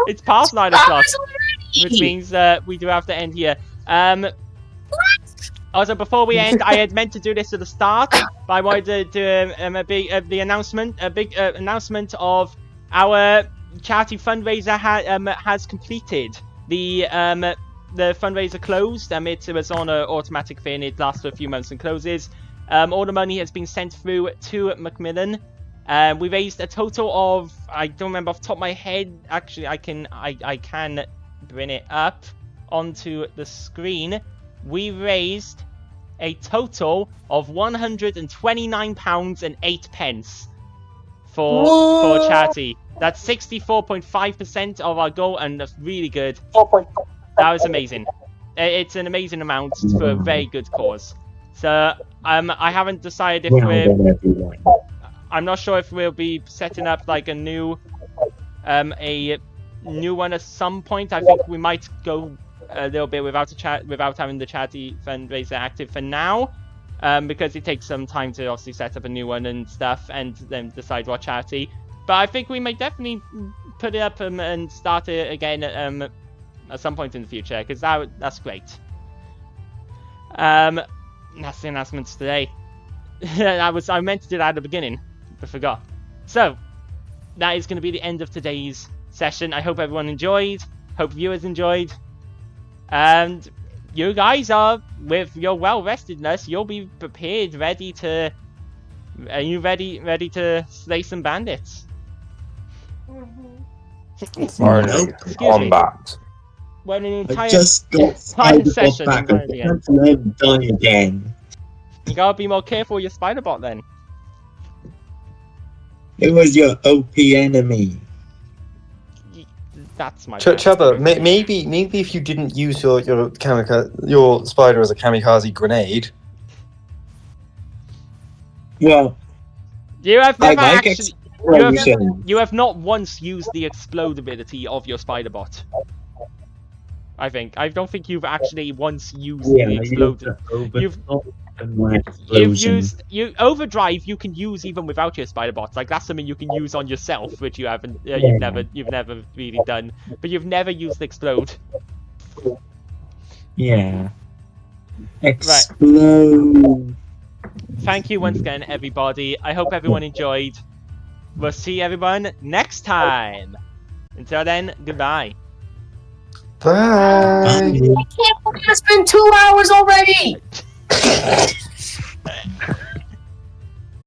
It's past 9 o'clock, which means we do have to end here. Also, before we end, I had meant to do this at the start, but I wanted to do a big announcement of our charity fundraiser has completed. The fundraiser closed. It was on an automatic thing. It lasts for a few months and closes. All the money has been sent through to Macmillan. We raised a total of, I don't remember off the top of my head. Actually, I can bring it up onto the screen. We raised a total of £129.08 for charity. That's 64.5% of our goal, and that's really good. That was amazing. It's an amazing amount for a very good cause. So I haven't decided if I'm not sure if we'll be setting up like a new one at some point. I think we might go a little bit without having the charity fundraiser active for now, because it takes some time to obviously set up a new one and stuff, and then decide what charity. But I think we may definitely put it up and start it again at some point in the future, because that's great. That's the announcements today. I meant to do that at the beginning, but forgot. So that is going to be the end of today's session. I hope everyone enjoyed. Hope viewers enjoyed. And you guys are, with your well-restedness, you'll be prepared, ready to... Are you ready to slay some bandits? Finally, combat. When an I entire just got session back. I can't let him die again. You gotta be more careful with your spider bot then. It was your OP enemy. That's my Chubba, maybe if you didn't use your spider as a kamikaze grenade. Well, you have never actually. explosion. You have not once used the explode ability of your spider bot. I don't think you've actually once used the explode. You've used overdrive. You can use even without your spider bots. Like that's something you can use on yourself, which you haven't. You've never really done. But you've never used explode. Yeah. Explode. Right. Thank you once again, everybody. I hope everyone enjoyed. We'll see everyone next time. Until then, goodbye. Bye. I can't believe it's been 2 hours already.